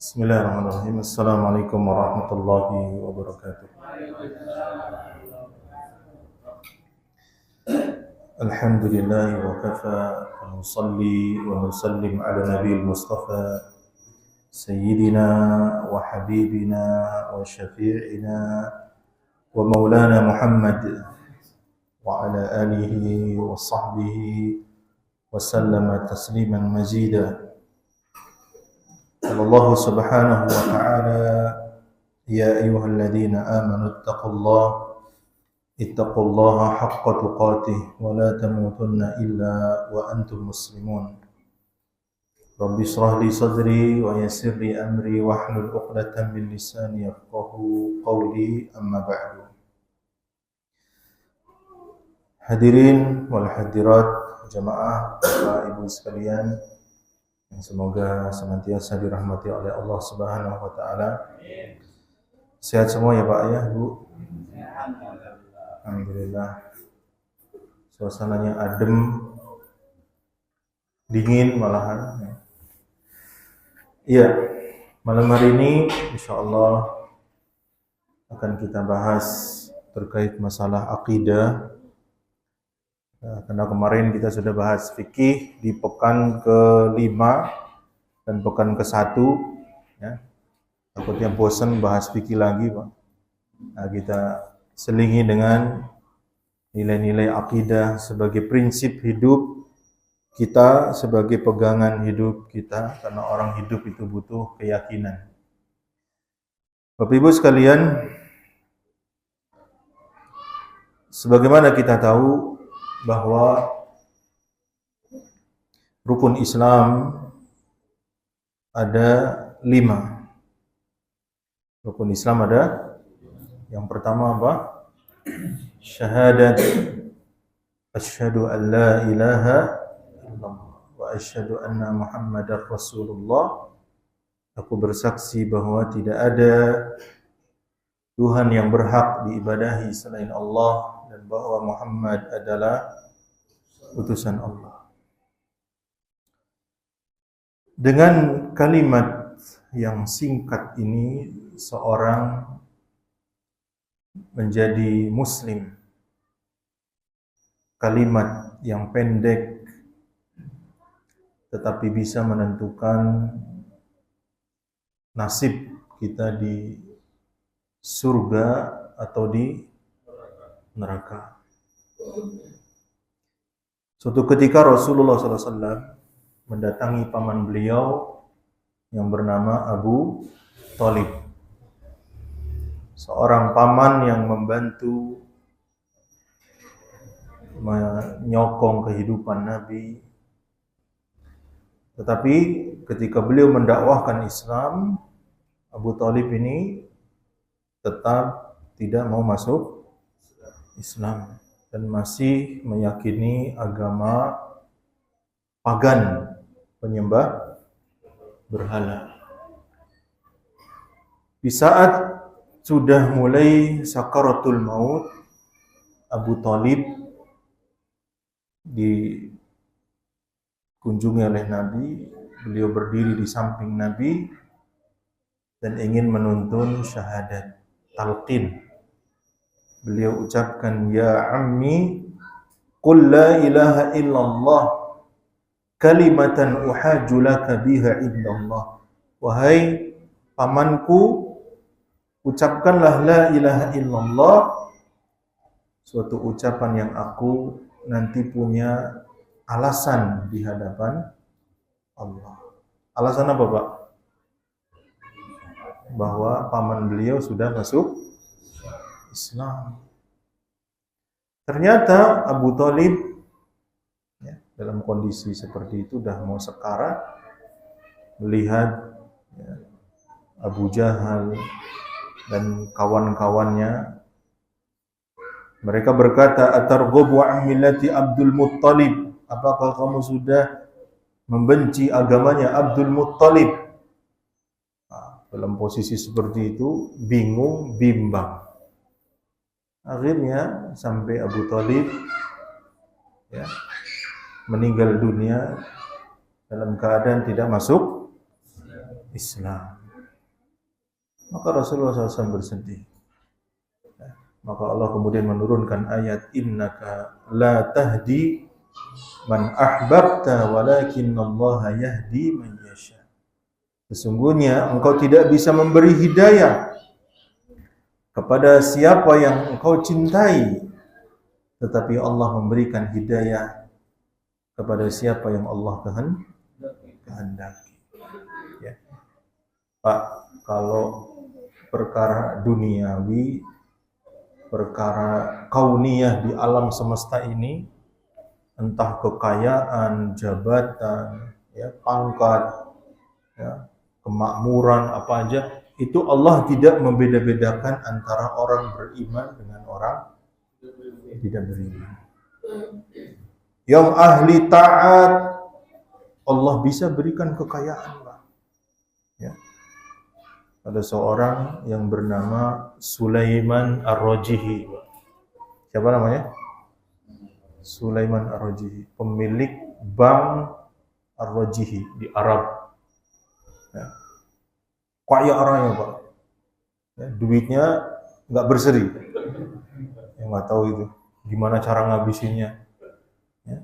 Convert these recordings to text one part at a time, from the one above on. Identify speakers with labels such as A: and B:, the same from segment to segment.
A: Bismillahirrahmanirrahim. Assalamualaikum warahmatullahi wabarakatuh. Alhamdulillah wa kafa wa nusalli wa nusallim ala nabiyil mustafa sayyidina wa habibina wa syafi'ina wa maulana Muhammad wa ala alihi wa sahbihi wa sallama tasliman mazida. Allah subhanahu wa ta'ala ya ayyuhalladzina amanu ittaqullaha haqqa tuqatih wa la tamutunna illa wa antum muslimun. Rabbi shrah li sadri wa yassir li amri wahlul 'uqdatam min lisani yafqahu qawli, amma ba'du. Hadirin wal hadirat jamaah Bapak Ibu sekalian, yang semoga senantiasa dirahmati oleh Allah Subhanahu wa taala. Sehat semua ya Pak ya, Bu? Alhamdulillah. Suasananya adem, dingin malahan. Iya, malam hari ini insyaallah akan kita bahas terkait masalah akidah. Karena kemarin kita sudah bahas fikih di pekan ke-5 dan pekan ke-1 ya. Takutnya bosan bahas fikih lagi, Pak. Nah, kita selingi dengan nilai-nilai akidah sebagai prinsip hidup kita, sebagai pegangan hidup kita, karena orang hidup itu butuh keyakinan. Bapak Ibu sekalian, sebagaimana kita tahu bahwa rukun Islam ada 5. Rukun Islam ada, yang pertama apa? Syahadat asyhadu an la ilaha illallah wa asyhadu anna Muhammadar Rasulullah. Aku bersaksi bahwa tidak ada Tuhan yang berhak diibadahi selain Allah dan bahwa Muhammad adalah utusan Allah. Dengan kalimat yang singkat ini, seorang menjadi muslim. Kalimat yang pendek tetapi bisa menentukan nasib kita di surga atau di neraka. Suatu ketika Rasulullah SAW mendatangi paman beliau yang bernama Abu Thalib, seorang paman yang membantu menyokong kehidupan Nabi. Tetapi ketika beliau mendakwahkan Islam, Abu Thalib ini tetap tidak mau masuk Islam dan masih meyakini agama pagan, penyembah berhala. Di saat sudah mulai sakaratul maut, Abu Thalib dikunjungi oleh Nabi. Beliau berdiri di samping Nabi dan ingin menuntun syahadat, talqin. Beliau ucapkan, ya ammi qul la ilaha illallah kalimatan uhajju laka biha indallah. Wahai pamanku, ucapkanlah la ilaha illallah, suatu ucapan yang aku nanti punya alasan di hadapan Allah. Alasan apa, Pak? Bahwa paman beliau sudah masuk Islam. Ternyata Abu Thalib ya, dalam kondisi seperti itu dah mau sekarat, melihat ya, Abu Jahal dan kawan-kawannya. Mereka berkata, atarghabu an millati Abdul Muttalib? Apakah kamu sudah membenci agamanya Abdul Muttalib? Nah, dalam posisi seperti itu bingung, bimbang. Akhirnya sampai Abu Thalib ya, meninggal dunia dalam keadaan tidak masuk Islam. Maka Rasulullah SAW bersedih. Maka Allah kemudian menurunkan ayat innaka la tahdi man ahbabta walakinallaha yahdi man yasha. Sesungguhnya engkau tidak bisa memberi hidayah kepada siapa yang engkau cintai, tetapi Allah memberikan hidayah kepada siapa yang Allah kehendaki. Ya. Pak, kalau perkara duniawi, perkara kauniyah di alam semesta ini, entah kekayaan, jabatan, ya, pangkat, ya, kemakmuran, apa aja, itu Allah tidak membeda-bedakan antara orang beriman dengan orang tidak beriman. Yang ahli taat, Allah bisa berikan kekayaan, Pak. Ya. Ada seorang yang bernama Sulaiman Ar-Rajihi. Siapa namanya? Sulaiman Ar-Rajihi, pemilik Bank Ar-Rajihi di Arab. Ya. Kaya orangnya, Pak. Ya, duitnya nggak berseri. Ya, nggak tahu itu gimana cara ngabisinnya. Ya.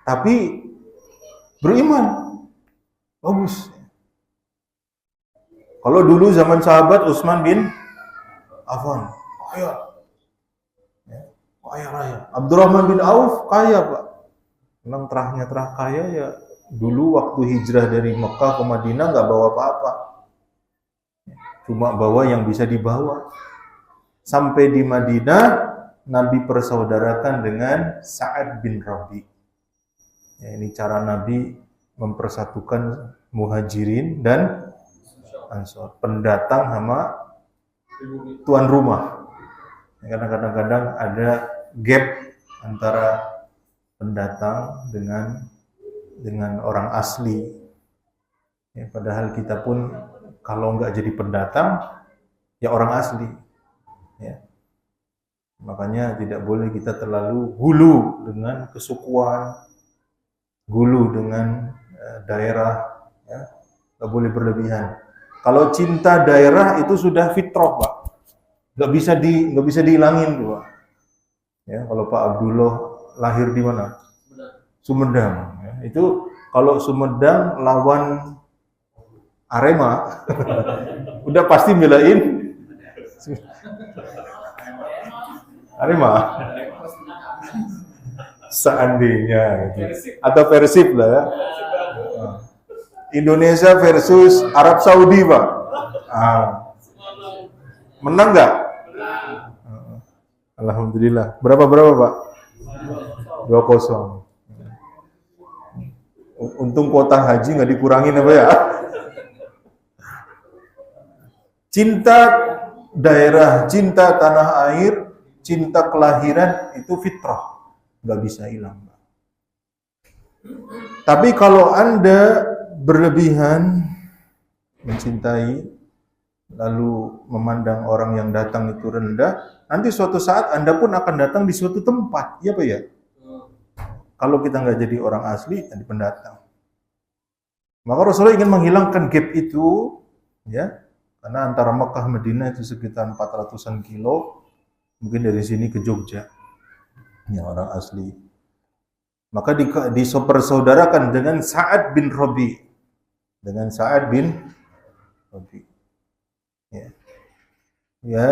A: Tapi beriman, bagus. Kalau dulu zaman sahabat Utsman bin Affan, kaya. Ya, kaya raya. Abdurrahman bin Auf, kaya, Pak. Memang terah kaya ya. Dulu waktu hijrah dari Mekah ke Madinah nggak bawa apa-apa. Cuma bawa yang bisa dibawa. Sampai di Madinah, Nabi persaudarakan dengan Sa'ad bin Rabi. Ya, ini cara Nabi mempersatukan Muhajirin dan Ansor, pendatang sama tuan rumah. Karena kadang-kadang ada gap antara pendatang dengan orang asli. Ya, padahal kita pun kalau nggak jadi pendatang, ya orang asli. Ya. Makanya tidak boleh kita terlalu hulu dengan kesukuan, hulu dengan daerah, ya. Nggak boleh berlebihan. Kalau cinta daerah itu sudah fitrah, Pak. Nggak bisa dihilangin, Pak. Ya, kalau Pak Abdullah lahir di mana? Sumedang. Ya, itu kalau Sumedang lawan Arema, udah pasti belain Arema. Seandainya, gitu. Atau Persib lah ya. Indonesia versus Arab Saudi, Pak. Menang nggak? Alhamdulillah. Berapa, Pak? 2-0. Untung kuota haji nggak dikurangin apa ya? Cinta daerah, cinta tanah air, cinta kelahiran itu fitrah, nggak bisa hilang. Tapi kalau Anda berlebihan mencintai, lalu memandang orang yang datang itu rendah, nanti suatu saat Anda pun akan datang di suatu tempat, iya Pak ya? Kalau kita nggak jadi orang asli, jadi pendatang. Maka Rasulullah ingin menghilangkan gap itu, ya, karena antara Mekah Madinah itu sekitar 400-an kilo, mungkin dari sini ke Jogja, ya orang asli. Maka dipersaudarakan dengan Sa'ad bin Rabi, ya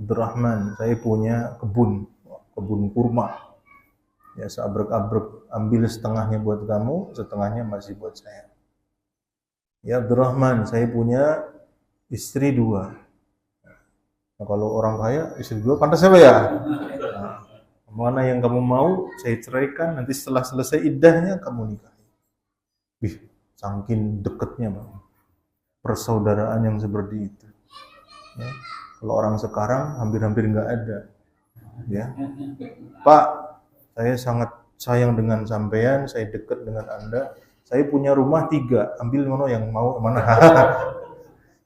A: Abdurrahman, saya punya kebun kurma. Ya, seabrek-abrek, ambil setengahnya buat kamu, setengahnya masih buat saya. Ya Abdurrahman, saya punya istri 2. Nah, kalau orang kaya, istri 2 pantas apa ya? Nah, mana yang kamu mau, saya ceraikan, nanti setelah selesai iddahnya, kamu nikahi. Saking deketnya, Bang. Persaudaraan yang seperti itu. Ya. Kalau orang sekarang, hampir-hampir nggak ada. Ya. Pak, saya sangat sayang dengan sampean, saya dekat dengan Anda. Saya punya rumah 3, ambil mana yang mau, mana.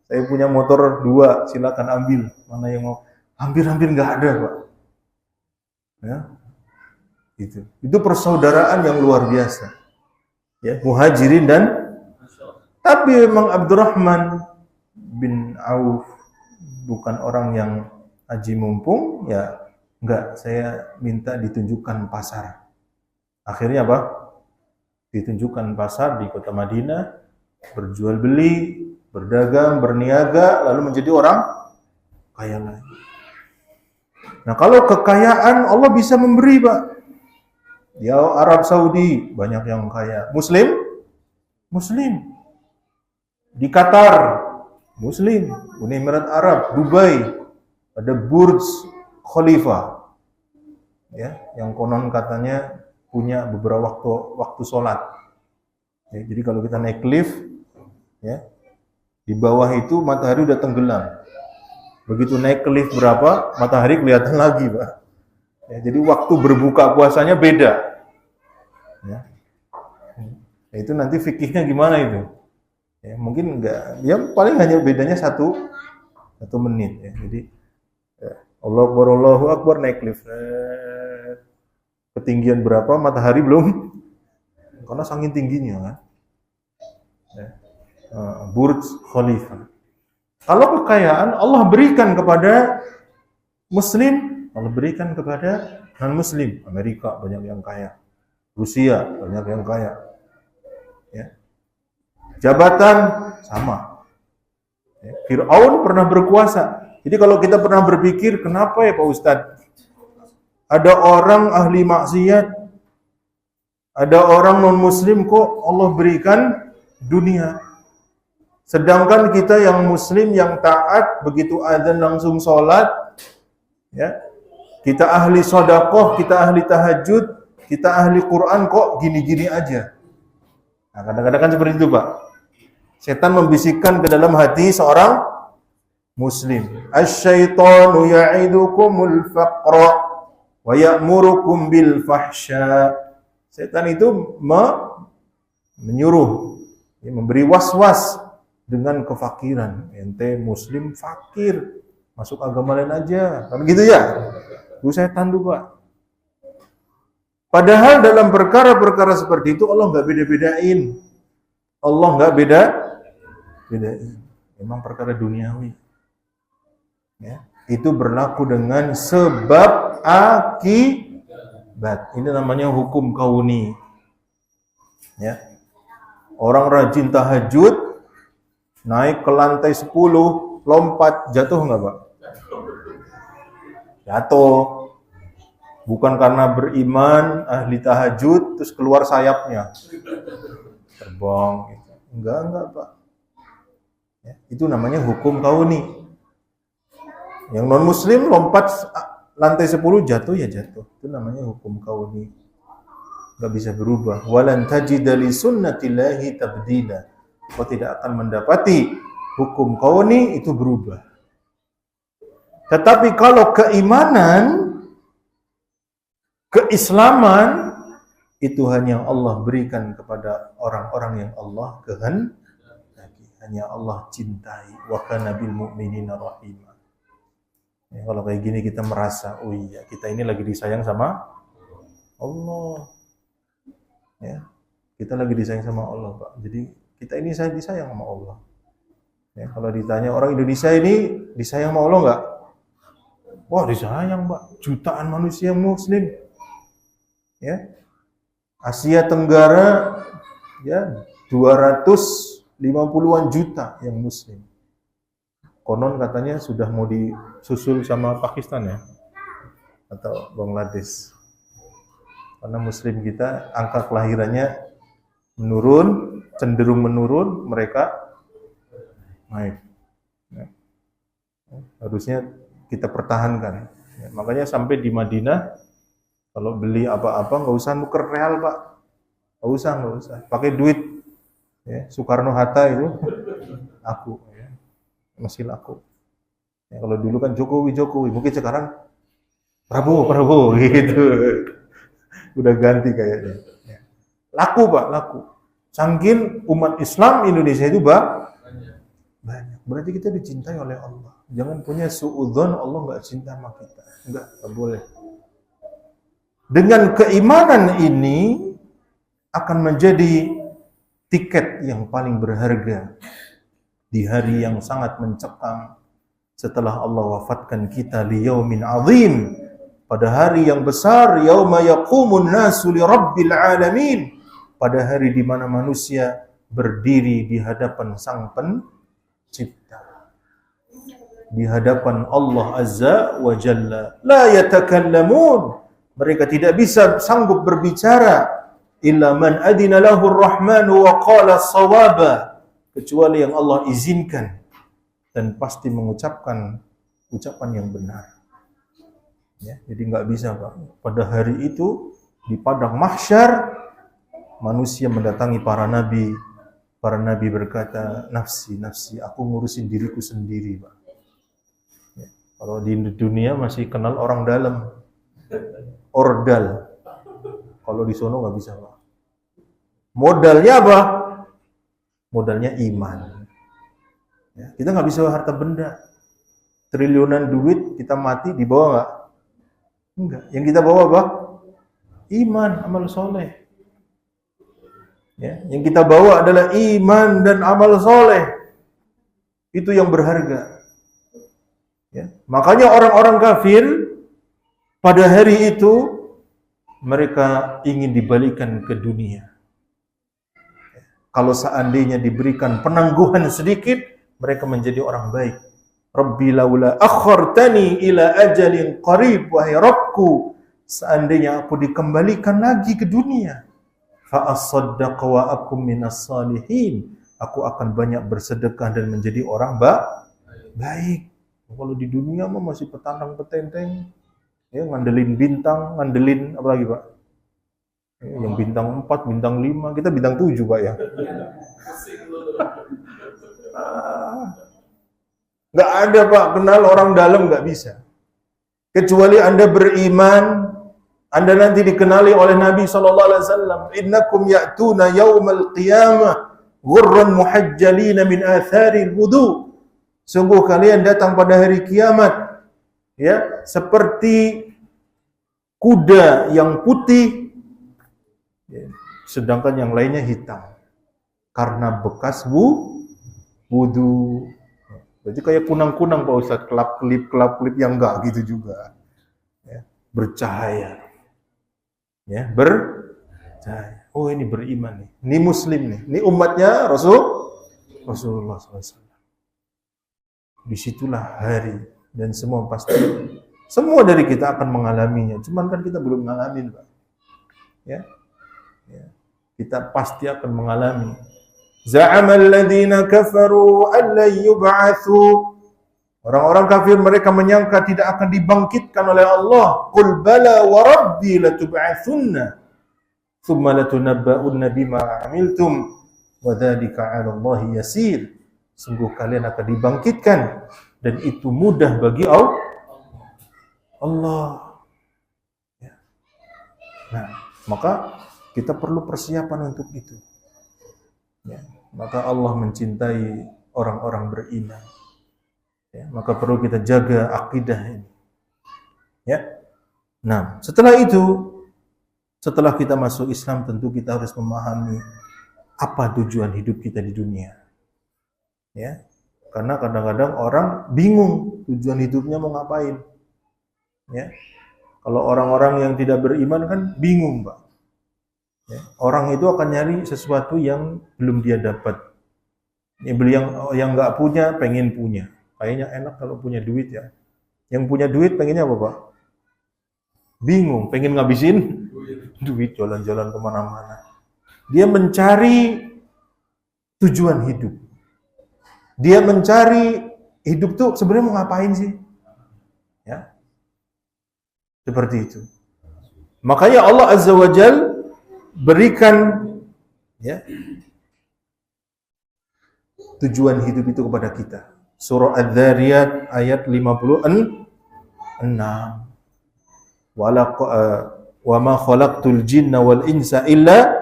A: Saya punya motor 2, silakan ambil, mana yang mau. Hampir-hampir nggak ada, Pak. Ya, itu persaudaraan yang luar biasa. Ya, Muhajirin dan Tapi memang Abdurrahman bin Auf bukan orang yang haji mumpung, ya enggak, saya minta ditunjukkan pasar. Akhirnya apa? Ditunjukkan pasar di kota Madinah, berjual beli, berdagang, berniaga, lalu menjadi orang kaya lagi. Nah, kalau kekayaan Allah bisa memberi, Pak. Di Arab Saudi banyak yang kaya. Muslim? Muslim. Di Qatar, Muslim. Uni Emirat Arab, Dubai, ada Burj Khalifa. Ya, yang konon katanya punya beberapa waktu sholat. Ya, jadi kalau kita naik lift, ya, di bawah itu matahari udah tenggelam. Begitu naik ke lift berapa, matahari kelihatan lagi, Pak. Ya, jadi waktu berbuka puasanya beda. Ya. Ya, itu nanti fikihnya gimana itu? Ya, mungkin enggak, ya paling hanya bedanya satu menit. Ya. Jadi ya, Allahu Akbar naik lift. Ketinggian berapa, matahari belum, karena saking tingginya kan. Ya. Burj Khalifa. Kalau kekayaan Allah berikan kepada Muslim, Allah berikan kepada non-Muslim. Amerika banyak yang kaya, Rusia banyak yang kaya. Ya. Jabatan sama. Ya. Fir'aun pernah berkuasa. Jadi kalau kita pernah berpikir, kenapa ya Pak Ustadz? Ada orang ahli maksiat, ada orang non-Muslim kok Allah berikan dunia. Sedangkan kita yang Muslim, yang taat, begitu azan langsung sholat, ya, kita ahli sedekah, kita ahli tahajud, kita ahli Quran, kok gini-gini aja. Nah, kadang-kadang kan seperti itu, Pak. Setan membisikkan ke dalam hati seorang Muslim. Asy-syaitanu ya'idukumul faqra wa ya'murukum bil fahsya. Setan itu menyuruh, memberi was-was dengan kefakiran. Ente Muslim fakir, masuk agama lain aja. Kan gitu ya? Itu setan tuh, Pak. Padahal dalam perkara-perkara seperti itu Allah nggak beda-bedain. Allah nggak bedain. Memang perkara duniawi. Ya, itu berlaku dengan sebab akibat. Ini namanya hukum kauni. Ya. Orang rajin tahajud, naik ke lantai 10, lompat, jatuh nggak, Pak? Jatuh. Bukan karena beriman, ahli tahajud, terus keluar sayapnya. Terbang. Gitu. Enggak, Pak. Ya, itu namanya hukum kauni. Yang non-Muslim lompat lantai 10 jatuh ya jatuh. Itu namanya hukum kauni. Enggak bisa berubah. Walan tajida li sunnatillahi tabdila. Kau tidak akan mendapati hukum kauni itu berubah. Tetapi kalau keimanan, keislaman, itu hanya Allah berikan kepada orang-orang yang Allah kehendaki. Hanya Allah cintai. Wa kana bil mu'minina rahimah. Ya, kalau kayak gini kita merasa, oh iya, kita ini lagi disayang sama Allah. Ya, kita lagi disayang sama Allah, Pak. Jadi kita ini disayang sama Allah. Ya, kalau ditanya orang Indonesia ini disayang sama Allah enggak? Wah, disayang, Pak. Jutaan manusia Muslim. Ya. Asia Tenggara ya 250-an juta yang Muslim. Konon katanya sudah mau disusul sama Pakistan ya, atau Bangladesh. Karena Muslim kita angka kelahirannya menurun, cenderung menurun, mereka naik. Ya. Harusnya kita pertahankan. Ya, makanya sampai di Madinah, kalau beli apa-apa nggak usah nuker real, Pak. Nggak usah. Pakai duit. Ya, Soekarno-Hatta itu aku. Masih laku. Ya, kalau dulu kan Jokowi, mungkin sekarang Prabowo gitu. Udah ganti kayaknya. Ya. Laku, Pak, laku. Saking umat Islam Indonesia itu banyak. Berarti kita dicintai oleh Allah. Jangan punya suudzon Allah nggak cinta sama kita. Nggak boleh. Dengan keimanan ini akan menjadi tiket yang paling berharga di hari yang sangat mencekam setelah Allah wafatkan kita li yaumin azim, pada hari yang besar, yauma yaqumun nasu li rabbil alamin, pada hari di mana manusia berdiri di hadapan Sang Pencipta, di hadapan Allah Azza wa Jalla. La yatakallamun, mereka tidak bisa sanggup berbicara, illa man adina lahu ar-rahmanu wa qala as-sawaba, kecuali yang Allah izinkan dan pasti mengucapkan ucapan yang benar. Ya, jadi nggak bisa, Pak. Pada hari itu di padang mahsyar manusia mendatangi para nabi. Para nabi berkata, nafsi, nafsi, aku ngurusin diriku sendiri, Pak. Ya, kalau di dunia masih kenal orang dalam, ordal. Kalau di sono nggak bisa, Pak. Modalnya apa? Modalnya iman. Ya, kita nggak bisa harta benda. Triliunan duit, kita mati dibawa nggak? Enggak. Yang kita bawa apa? Iman, amal soleh. Ya, yang kita bawa adalah iman dan amal soleh. Itu yang berharga. Ya, makanya orang-orang kafir pada hari itu mereka ingin dibalikan ke dunia. Kalau seandainya diberikan penangguhan sedikit, mereka menjadi orang baik. Rabbi laula akhartani ila ajalin qarib, wahai Rabbku, seandainya aku dikembalikan lagi ke dunia, fa asaddaqa wa akum minas salihin, aku akan banyak bersedekah dan menjadi orang baik. Kalau di dunia mah masih petantang petenteng, ya, ngandelin bintang, ngandelin apa lagi, Pak? Yang bintang 4, bintang 5, kita bintang 7, Pak, ya. Nggak ada, Pak, kenal orang dalam nggak bisa. Kecuali Anda beriman, Anda nanti dikenali oleh Nabi SAW. Innakum ya'tuna yawmal qiyamah ghurran muhajjalina min atharil wudu. Sungguh kalian datang pada hari kiamat, ya, seperti kuda yang putih, ya, sedangkan yang lainnya hitam karena bekas wudu. Jadi kayak kunang-kunang, Pak Ustadz, kelap-kelip yang enggak gitu juga. Ya, bercahaya. Ya, bercahaya. Oh, ini beriman nih. Ini muslim nih. Ini umatnya Rasulullah SAW. Disitulah hari, dan semua pasti, semua dari kita akan mengalaminya. Cuman kan kita belum ngalamin, Pak. Ya. Ya. Kita pasti akan mengalami. Za'amal ladzina kafaru an la yub'atsu. Orang-orang kafir mereka menyangka tidak akan dibangkitkan oleh Allah. Qul bala wa rabbi latub'atsunna thumma latunabba'unna bima 'amiltum wa dzalika 'ala Allah yasir. Sungguh kalian akan dibangkitkan dan itu mudah bagi Allah. Ya. Nah, maka kita perlu persiapan untuk itu. Ya, maka Allah mencintai orang-orang beriman. Ya, maka perlu kita jaga akidah ini. Ya. Nah, setelah itu, setelah kita masuk Islam, tentu kita harus memahami apa tujuan hidup kita di dunia. Ya. Karena kadang-kadang orang bingung tujuan hidupnya mau ngapain. Ya. Kalau orang-orang yang tidak beriman kan bingung, Pak. Ya, orang itu akan nyari sesuatu yang belum dia dapat. Yang nggak punya, pengen punya. Kayaknya enak kalau punya duit, ya. Yang punya duit pengennya apa, Pak? Bingung, pengen ngabisin duit, jalan-jalan kemana-mana. Dia mencari tujuan hidup. Dia mencari hidup tuh sebenarnya mau ngapain sih? Ya, seperti itu. Makanya Allah Azza wa Jalla berikan, ya, tujuan hidup itu kepada kita. Surah Adz-Dzariyat ayat 56. Wa ma khalaqtul jinna wal insa illa,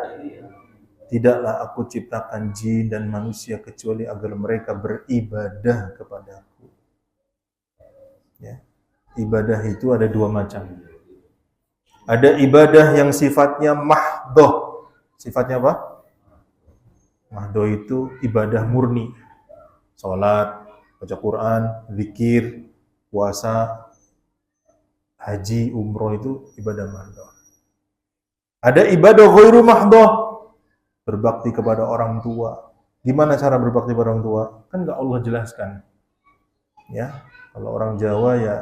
A: tidaklah aku ciptakan jin dan manusia kecuali agar mereka beribadah kepadaku. Ya. Ibadah itu ada dua macam. Ada ibadah yang sifatnya mahdhah. Sifatnya apa? Mahdoh itu ibadah murni. Salat, baca Quran, zikir, puasa, haji, umroh itu ibadah mahdoh. Ada ibadah ghairu mahdoh, berbakti kepada orang tua. Gimana cara berbakti kepada orang tua? Kan nggak Allah jelaskan. Ya, kalau orang Jawa ya,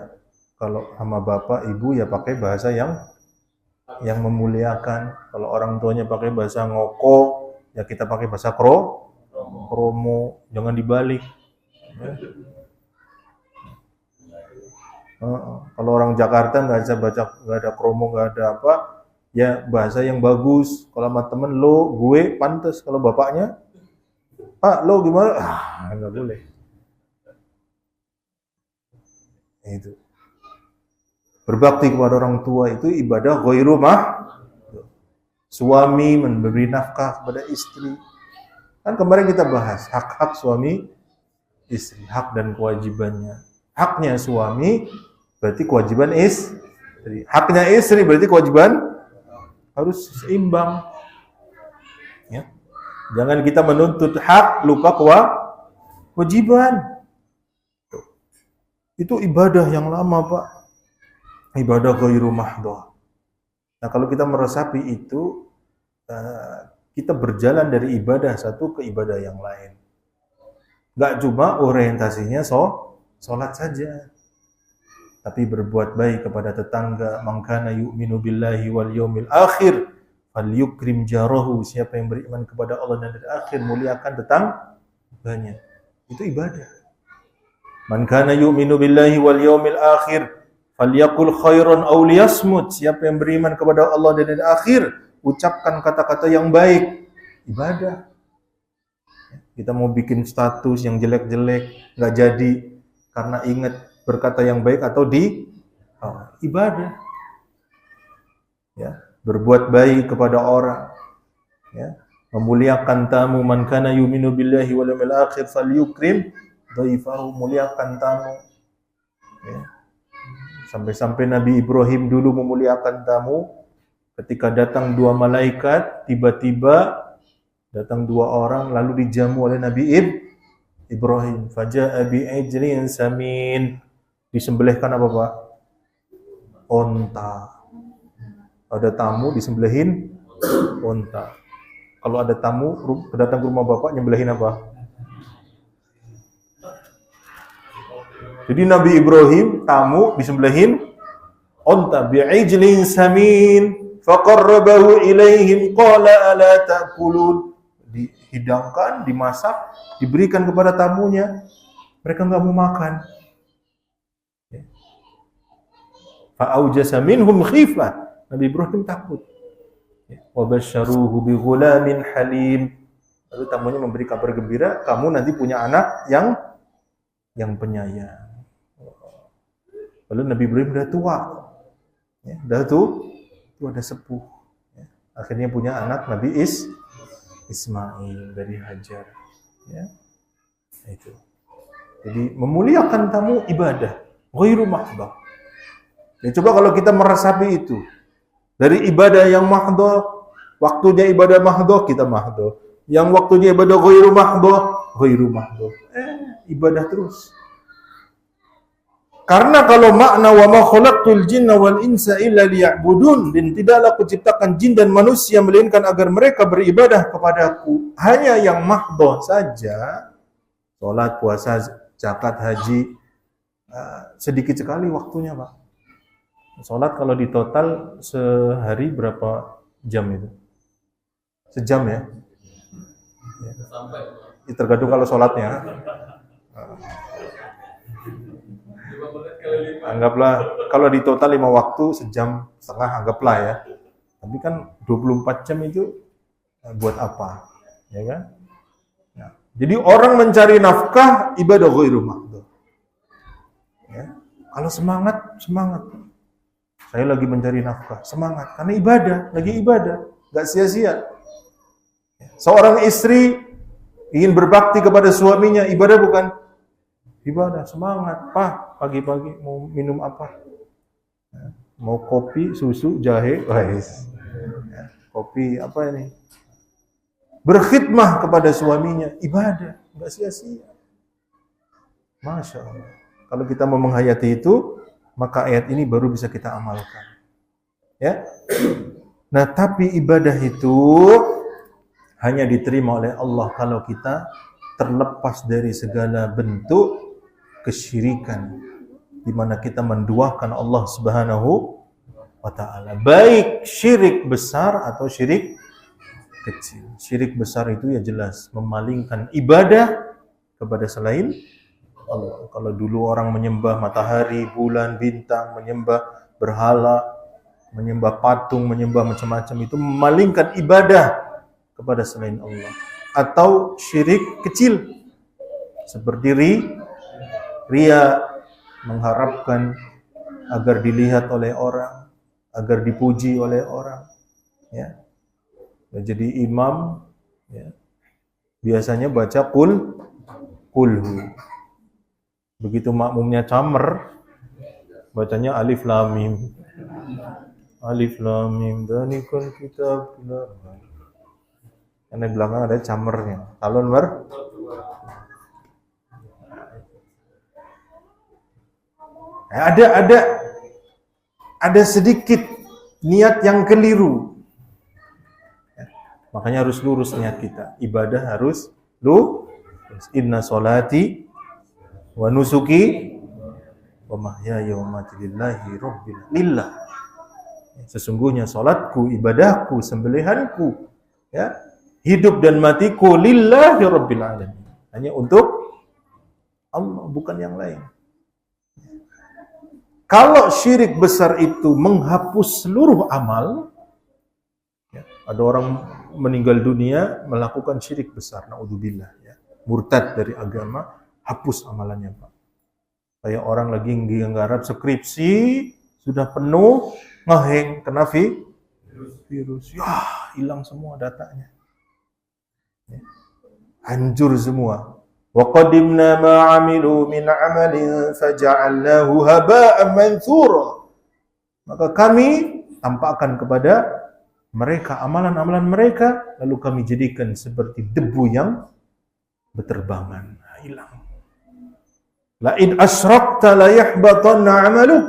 A: kalau sama bapak, ibu ya pakai bahasa yang memuliakan. Kalau orang tuanya pakai bahasa ngoko, ya kita pakai bahasa kromo, jangan dibalik. Ya. Kalau orang Jakarta nggak ada kromo, nggak ada apa, ya bahasa yang bagus. Kalau sama temen lo, gue pantas. Kalau bapaknya, Pak lo gimana? Nggak boleh. Itu. Berbakti kepada orang tua itu ibadah ghairu mahdoh. Suami memberi nafkah kepada istri. Kan kemarin kita bahas hak-hak suami istri, hak dan kewajibannya. Haknya suami berarti kewajiban istri. Haknya istri berarti kewajiban harus seimbang. Ya. Jangan kita menuntut hak lupa kewajiban. Itu ibadah yang lama, Pak. Ibadah ghairu mahdoh. Nah, kalau kita meresapi itu, kita berjalan dari ibadah satu ke ibadah yang lain. Gak cuma orientasinya sholat saja, tapi berbuat baik kepada tetangga. Man kana yu'minu billahi wal yawmil akhir falyukrim jarahu. Siapa yang beriman kepada Allah dan hari akhir, muliakan tetangganya. Itu ibadah. Man kana yu'minu billahi wal yawmil akhir falyaqul khairan aw liyasmut. Siapa yang beriman kepada Allah dan hari akhir, ucapkan kata-kata yang baik. Ibadah. Kita mau bikin status yang jelek-jelek, nggak jadi karena ingat berkata yang baik atau ibadah. Ya, berbuat baik kepada orang. Ya, memuliakan tamu. Man kana yu'minu billahi wal yawmil akhir falyukrim dhaifahu. Muliakan tamu. Ya. Sampai-sampai Nabi Ibrahim dulu memuliakan tamu. Ketika datang dua malaikat, tiba-tiba datang dua orang lalu dijamu oleh Nabi Ibrahim. Faja'a bi'ijlin samin. Disembelihkan apa, Pak? Onta. Ada tamu disembelihin onta. Kalau ada tamu datang ke rumah Bapak nyembelihin apa? Jadi Nabi Ibrahim tamu disembelihin onta. Bi'ijlin samin faqarrabahu ilaihim qala ala ta'kulun. Dihidangkan, dimasak, diberikan kepada tamunya. Mereka enggak mau makan. Fa'aujasa minhum khifah. Nabi Ibrahim takut. Wa basyaruhu bi ghulamin halim. Lalu tamunya memberi kabar gembira, kamu nanti punya anak yang penyayang. Lalu Nabi Ibrahim udah tua. Ya, udah sepuh. Ya. Akhirnya punya anak Nabi Ismail dari Hajar. Ya. Itu. Jadi memuliakan tamu ibadah, ghairu mahdoh. Ya, coba kalau kita meresapi itu. Dari ibadah yang mahdoh, waktunya ibadah mahdoh, kita mahdoh. Yang waktunya ibadah ghairu mahdoh. Ibadah terus. Karena kalau makna wa ma khalaqtul jinna wal insa illa liya'budun, dan tidaklah kuciptakan jin dan manusia melainkan agar mereka beribadah kepadaku. Hanya yang mahdoh saja, salat, puasa, zakat, haji, sedikit sekali waktunya, Pak. Salat kalau di total sehari berapa jam itu? Sejam ya? Tergantung kalau salatnya. Anggaplah kalau di total 5 waktu sejam setengah anggaplah ya. Tapi kan 24 jam itu buat apa? Ya kan? Ya. Jadi orang mencari nafkah ibadah ghairu mahdoh. Ya. Kalau semangat. Saya lagi mencari nafkah, semangat karena lagi ibadah, enggak sia-sia. Seorang istri ingin berbakti kepada suaminya, ibadah bukan? Ibadah, semangat. Pak, pagi-pagi mau minum apa? Mau kopi, susu, jahe? Kopi apa ini? berkhidmah kepada suaminya, ibadah, enggak sia-sia. Masya Allah. Kalau kita mau menghayati itu, maka ayat ini baru bisa kita amalkan. Ya. Nah, tapi ibadah itu hanya diterima oleh Allah kalau kita terlepas dari segala bentuk kesyirikan, di mana kita menduakan Allah Subhanahu wa ta'ala, baik syirik besar atau syirik kecil. Syirik besar itu ya jelas memalingkan ibadah kepada selain Allah. Kalau dulu orang menyembah matahari, bulan, bintang, menyembah berhala, menyembah patung, menyembah macam-macam, itu memalingkan ibadah kepada selain Allah. Atau syirik kecil seperti ria, mengharapkan agar dilihat oleh orang, agar dipuji oleh orang, ya. Jadi imam, ya, biasanya baca kulhu. Begitu makmumnya camer, bacanya alif lam mim. Alif lam mim, danikul kitab. Karena di belakang ada camernya. Talon ber. Ada sedikit niat yang keliru. Makanya harus lurus niat kita. Ibadah harus lurus. Inna sholati wa nusuki wa mahyaya wa mamati lillahi rabbil lillah. Sesungguhnya salatku, ibadahku, sembelihanku, ya, hidup dan matiku lillahi rabbil alamin. Hanya untuk Allah, bukan yang lain. Kalau syirik besar itu menghapus seluruh amal, ya, ada orang meninggal dunia melakukan syirik besar, naudzubillah, ya, murtad dari agama, hapus amalannya, Pak. Kayak orang lagi nggarap skripsi, sudah penuh, ngeheng, kena virus, ya, hilang semua datanya, ya, hancur semua. Wa qadimna ma 'amilu min 'amalin faja'alnahu haba'an manthura. Maka kami tampakkan kepada mereka amalan-amalan mereka, lalu kami jadikan seperti debu yang berterbangan, hilang. La in asyrakta la yahbatanna 'amaluk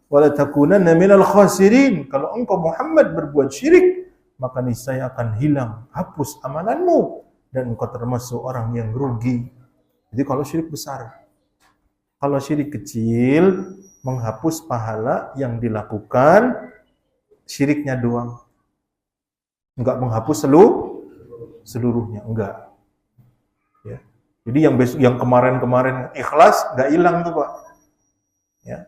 A: wa la takunanna minal khasirin. Kalau engkau Muhammad berbuat syirik, maka niscaya akan hilang, hapus amalanmu, dan engkau termasuk orang yang rugi. Jadi kalau syirik besar. Kalau syirik kecil, menghapus pahala yang dilakukan syiriknya doang. Enggak menghapus seluruhnya, enggak. Ya. Jadi yang kemarin-kemarin ikhlas enggak hilang tuh, Pak. Ya.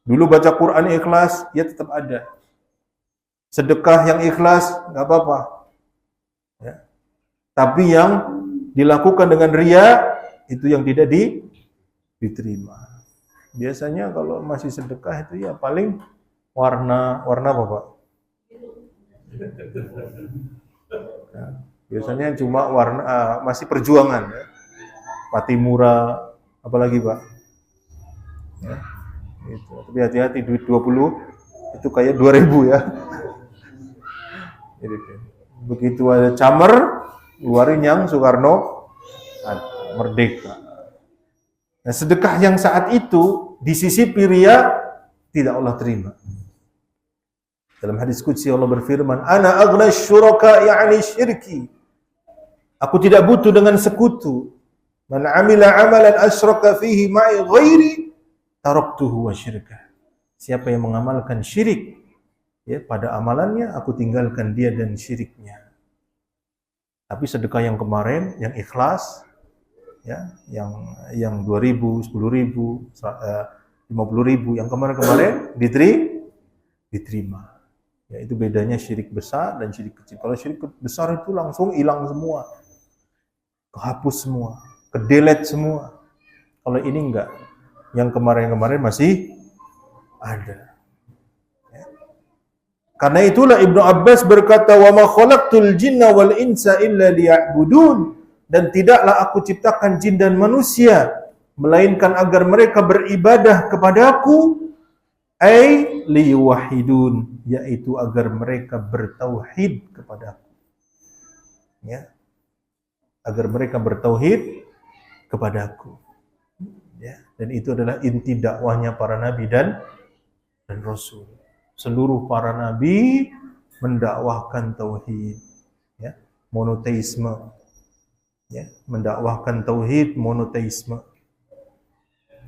A: Dulu baca Quran ikhlas, ya tetap ada. Sedekah yang ikhlas enggak apa-apa. Ya. Tapi yang dilakukan dengan ria itu yang tidak diterima. Biasanya kalau masih sedekah itu ya paling warna apa, Pak? Ya, biasanya cuma warna masih perjuangan, ya. Patimura, apalagi, Pak? Ya, itu. Tapi hati-hati, duit 20 itu kayak 2000 ya. Jadi, begitu ada camer, keluarin yang Soekarno merdeka. Nah, sedekah yang saat itu di sisi ria tidak Allah terima. Dalam hadis qudsi Allah berfirman, "Ana aghna syuraka ya'ni syirki." Aku tidak butuh dengan sekutu. Man 'amila 'amalan asyraka fihi ma'i ghairi taraktuhu wa syirkah. Siapa yang mengamalkan syirik, ya, pada amalannya aku tinggalkan dia dan syiriknya. Tapi sedekah yang kemarin, yang ikhlas, ya, yang 2.000, 10.000, 50.000, yang kemarin diterima. Ya, itu bedanya syirik besar dan syirik kecil. Kalau syirik besar itu langsung hilang semua, kehapus semua, kedelete semua. Kalau ini enggak, yang kemarin-kemarin masih ada. Ya. Karena itulah Ibnu Abbas berkata, "Wa ma khalaqtul jinna wal insa illa liya'budun." Dan tidaklah aku ciptakan jin dan manusia melainkan agar mereka beribadah kepadaku, ai liyuwahhidun, yaitu agar mereka bertauhid kepadaku. Ya. agar mereka bertauhid kepadaku. Ya, dan itu adalah inti dakwahnya para nabi dan rasul. Seluruh para nabi mendakwahkan tauhid, ya, monoteisme, ya, mendakwahkan tauhid monoteisme.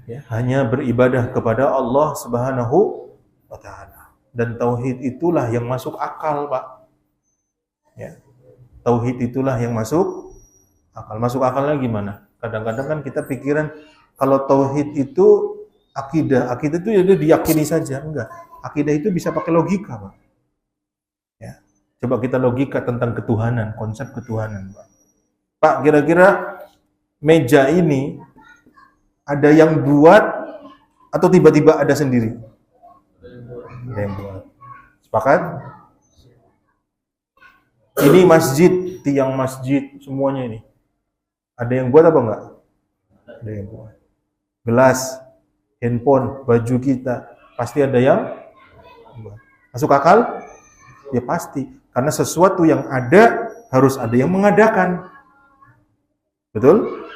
A: Ya, hanya beribadah kepada Allah Subhanahu wa taala. Dan tauhid itulah yang masuk akal, Pak. Ya. Tauhid itulah yang masuk akal. Masuk akalnya gimana? Kadang-kadang kan kita pikiran kalau tauhid itu akidah itu ya diyakini saja, enggak. Akidah itu bisa pakai logika, Pak. Ya. Coba kita logika tentang ketuhanan, konsep ketuhanan, Pak. Pak, kira-kira meja ini ada yang buat atau tiba-tiba ada sendiri? Ada yang buat. Sepakat? Ini masjid, tiang masjid, semuanya ini. Ada yang buat apa enggak? Ada yang buat. Gelas, handphone, baju kita, pasti ada yang buat. Masuk akal? Ya pasti. Karena sesuatu yang ada, harus ada yang mengadakan. Betul?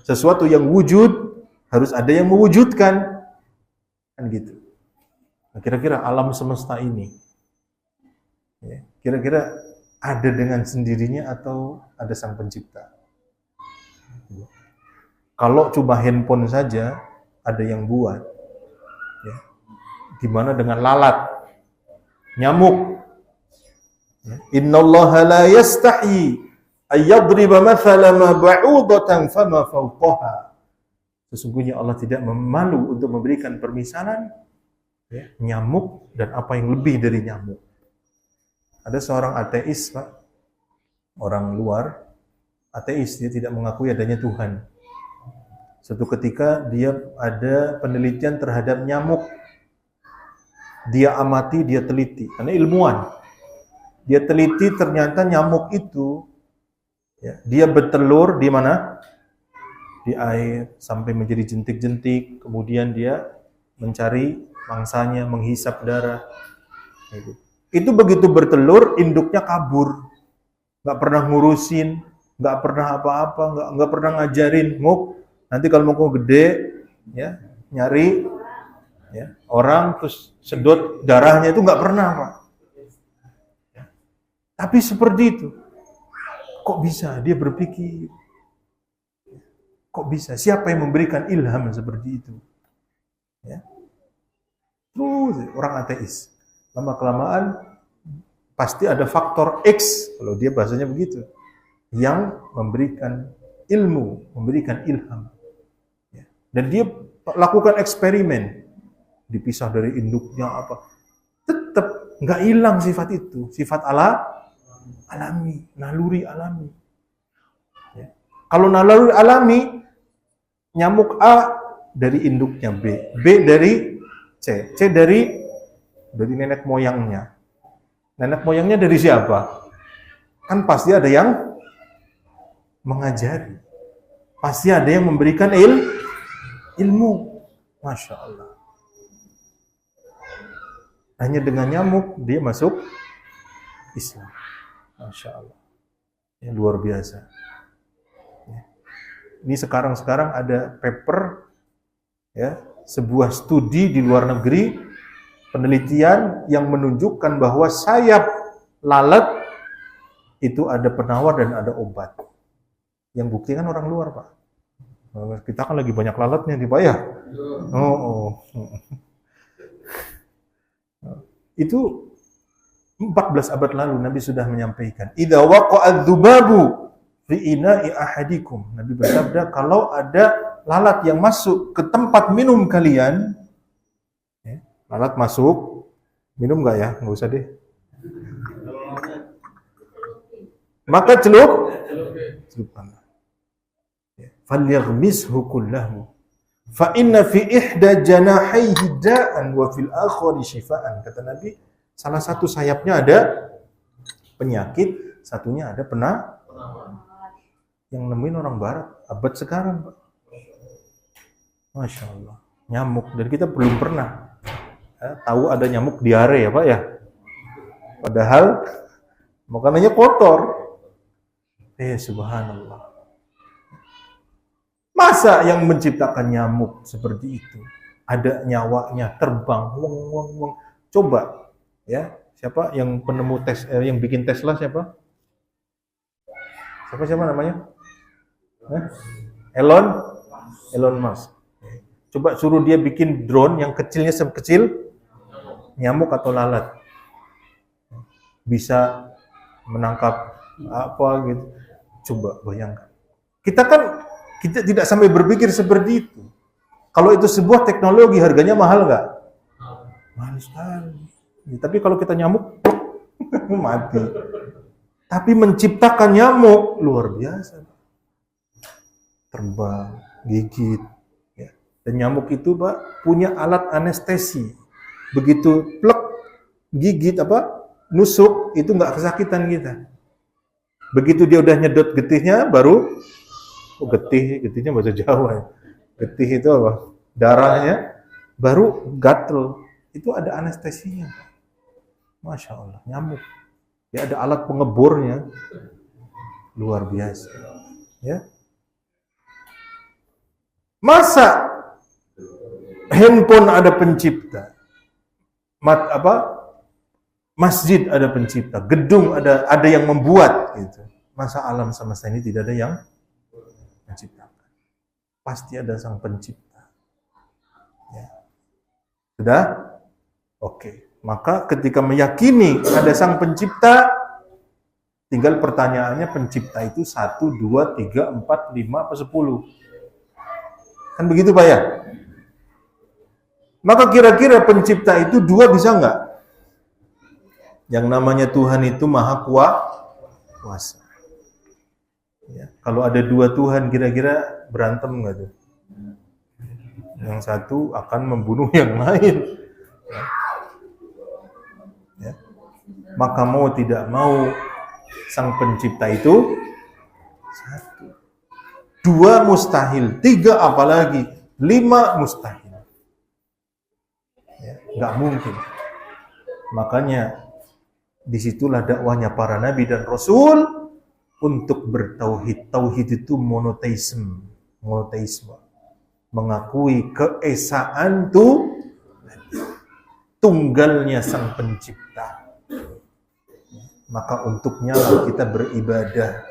A: Sesuatu yang wujud, harus ada yang mewujudkan. Kan gitu. Nah, kira-kira alam semesta ini, ya, kira-kira ada dengan sendirinya atau ada sang pencipta? Kalau cuma handphone saja ada yang buat, ya. Gimana dengan lalat, nyamuk? Ya. Innallaha la yastahi ayyadriba mathala ma ba'udatan fama fawqaha. Sesungguhnya Allah tidak memalu untuk memberikan permisalan, ya, nyamuk dan apa yang lebih dari nyamuk. Ada seorang ateis, Pak, orang luar, ateis, dia tidak mengakui adanya Tuhan. Suatu ketika dia ada penelitian terhadap nyamuk. Dia amati, dia teliti, karena ilmuwan. Dia teliti, ternyata nyamuk itu, ya, dia bertelur di mana? Di air, sampai menjadi jentik-jentik, kemudian dia mencari mangsanya, menghisap darah. Itu begitu bertelur, induknya kabur. Nggak pernah ngurusin, nggak pernah apa-apa, nggak pernah ngajarin. Nanti kalau mau gede, ya, nyari, ya, orang terus sedot darahnya, itu nggak pernah, Pak. Ya. Tapi seperti itu. Kok bisa dia berpikir? Kok bisa? Siapa yang memberikan ilham seperti itu? Ya. Terus orang ateis. Lama-kelamaan pasti ada faktor X, kalau dia bahasanya begitu, yang memberikan ilmu, memberikan ilham. Ya. Dan dia lakukan eksperimen, dipisah dari induknya apa, tetap nggak hilang sifat itu, sifat alami, naluri alami. Ya. Kalau naluri alami, nyamuk A dari induknya B, B dari C, C dari nenek moyangnya. Nenek moyangnya dari siapa? Kan pasti ada yang mengajari. Pasti ada yang memberikan ilmu. Masya Allah. Hanya dengan nyamuk dia masuk Islam. Masya Allah. Ya, luar biasa. Ya. Ini sekarang ada paper, ya, sebuah studi di luar negeri, penelitian yang menunjukkan bahwa sayap lalat itu ada penawar dan ada obat. Yang bukti kan orang luar, Pak. Kita kan lagi banyak lalatnya nih, Pak, ya. Itu 14 abad lalu Nabi sudah menyampaikan, idza waqa'a dzubabu fi ina'i ahadikum. Nabi bersabda, kalau ada lalat yang masuk ke tempat minum kalian, ya, lalat masuk, minum nggak ya? Nggak usah deh. Maka celup. Falyaghmishu kullahu. Fa inna fi ihda janahaihi da'an wa fil akhari shifaan. Kata Nabi, salah satu sayapnya ada penyakit, satunya ada penawar. Yang nemuin orang barat, abad sekarang, Pak. Masya Allah. Nyamuk, dan kita belum pernah tahu ada nyamuk diare, ya, Pak, ya. Padahal makanannya kotor. Subhanallah. Masa yang menciptakan nyamuk seperti itu ada nyawanya, terbang, wong. Coba ya, siapa yang penemu yang bikin Tesla siapa? Siapa namanya? Elon Musk. Coba suruh dia bikin drone yang kecilnya sekecil nyamuk atau lalat. Bisa menangkap apa gitu. Coba bayangkan. Kita tidak sampai berpikir seperti itu. Kalau itu sebuah teknologi, harganya mahal nggak? Mahal sekali. Ya, tapi kalau kita nyamuk, mati. Tapi menciptakan nyamuk, luar biasa. Terbang, gigit. Ya. Dan nyamuk itu, Pak, punya alat anestesi. Begitu plek, gigit, nusuk, itu nggak kesakitan kita. Begitu dia udah nyedot getihnya, baru, getihnya bahasa Jawa ya. Getih itu apa? Darahnya baru gatel. Itu ada anestesinya. Masya Allah, nyamuk. Ya ada alat pengebornya. Luar biasa. Ya. Masa handphone ada pencipta? Masjid ada pencipta, gedung ada yang membuat gitu. Masa alam semesta ini tidak ada yang menciptakan? Pasti ada sang pencipta. Ya. Sudah? Oke. Maka ketika meyakini ada sang pencipta, tinggal pertanyaannya pencipta itu 1, 2, 3, 4, 5, apa 10? Kan begitu Pak ya? Maka kira-kira pencipta itu 2 bisa nggak? Yang namanya Tuhan itu maha kuasa. Ya. Kalau ada 2 Tuhan, kira-kira berantem nggak tuh? Yang satu akan membunuh yang lain. Ya. Maka mau tidak mau, sang pencipta itu 1. 2 mustahil, 3 apalagi, 5 mustahil. Ya, nggak mungkin. Makanya disitulah dakwahnya para nabi dan rasul untuk bertauhid. Tauhid itu monoteisme. Mengakui keesaan tunggalnya sang pencipta. Maka untuknya kita beribadah.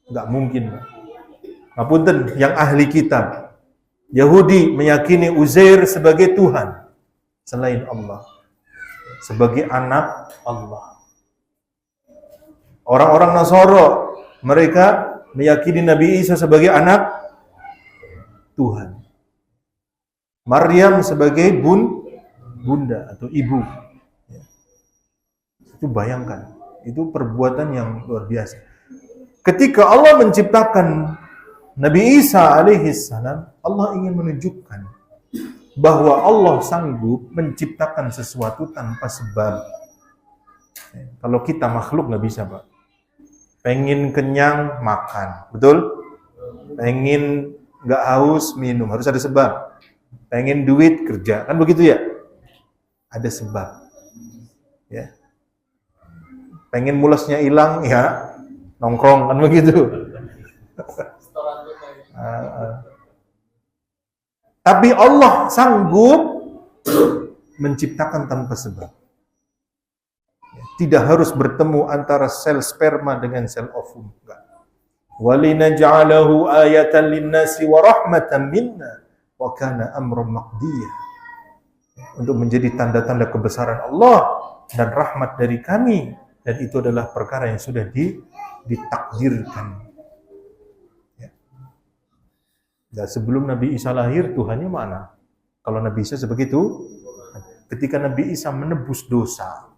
A: Enggak mungkin. Ngapunten, yang ahli kitab Yahudi meyakini Uzair sebagai Tuhan selain Allah, sebagai anak Allah. Orang-orang Nasara mereka meyakini Nabi Isa sebagai anak Tuhan. Maryam sebagai bunda atau ibu. Itu bayangkan, itu perbuatan yang luar biasa. Ketika Allah menciptakan Nabi Isa alaihi salam, Allah ingin menunjukkan bahwa Allah sanggup menciptakan sesuatu tanpa sebab. Kalau kita makhluk nggak bisa, Pak. Pengen kenyang, makan. Betul? Pengen nggak haus, minum. Harus ada sebab. Pengen duit, kerja. Kan begitu ya? Ada sebab. Ya. Pengen mulasnya hilang, ya nongkrong. Kan begitu? Tapi Allah sanggup menciptakan tanpa sebab. Tidak harus bertemu antara sel sperma dengan sel ovum. Walinaj'alahu ayatan linnasi wa rahmatan minna wa kana amrun maqdiyya. Untuk menjadi tanda-tanda kebesaran Allah dan rahmat dari kami, dan itu adalah perkara yang sudah ditakdirkan. Dan sebelum Nabi Isa lahir, Tuhannya mana? Kalau Nabi Isa sebegitu, ketika Nabi Isa menebus dosa,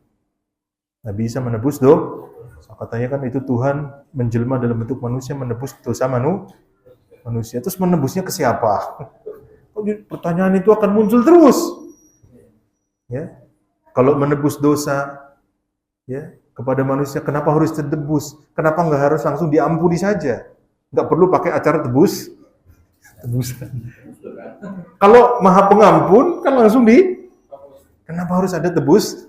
A: katanya kan itu Tuhan menjelma dalam bentuk manusia, menebus dosa manusia. Terus menebusnya ke siapa? Pertanyaan itu akan muncul terus. Ya, kalau menebus dosa, ya kepada manusia, kenapa harus ditebus? Kenapa nggak harus langsung diampuni saja? Nggak perlu pakai acara tebusan. Kalau Maha Pengampun kan langsung kenapa harus ada tebusan?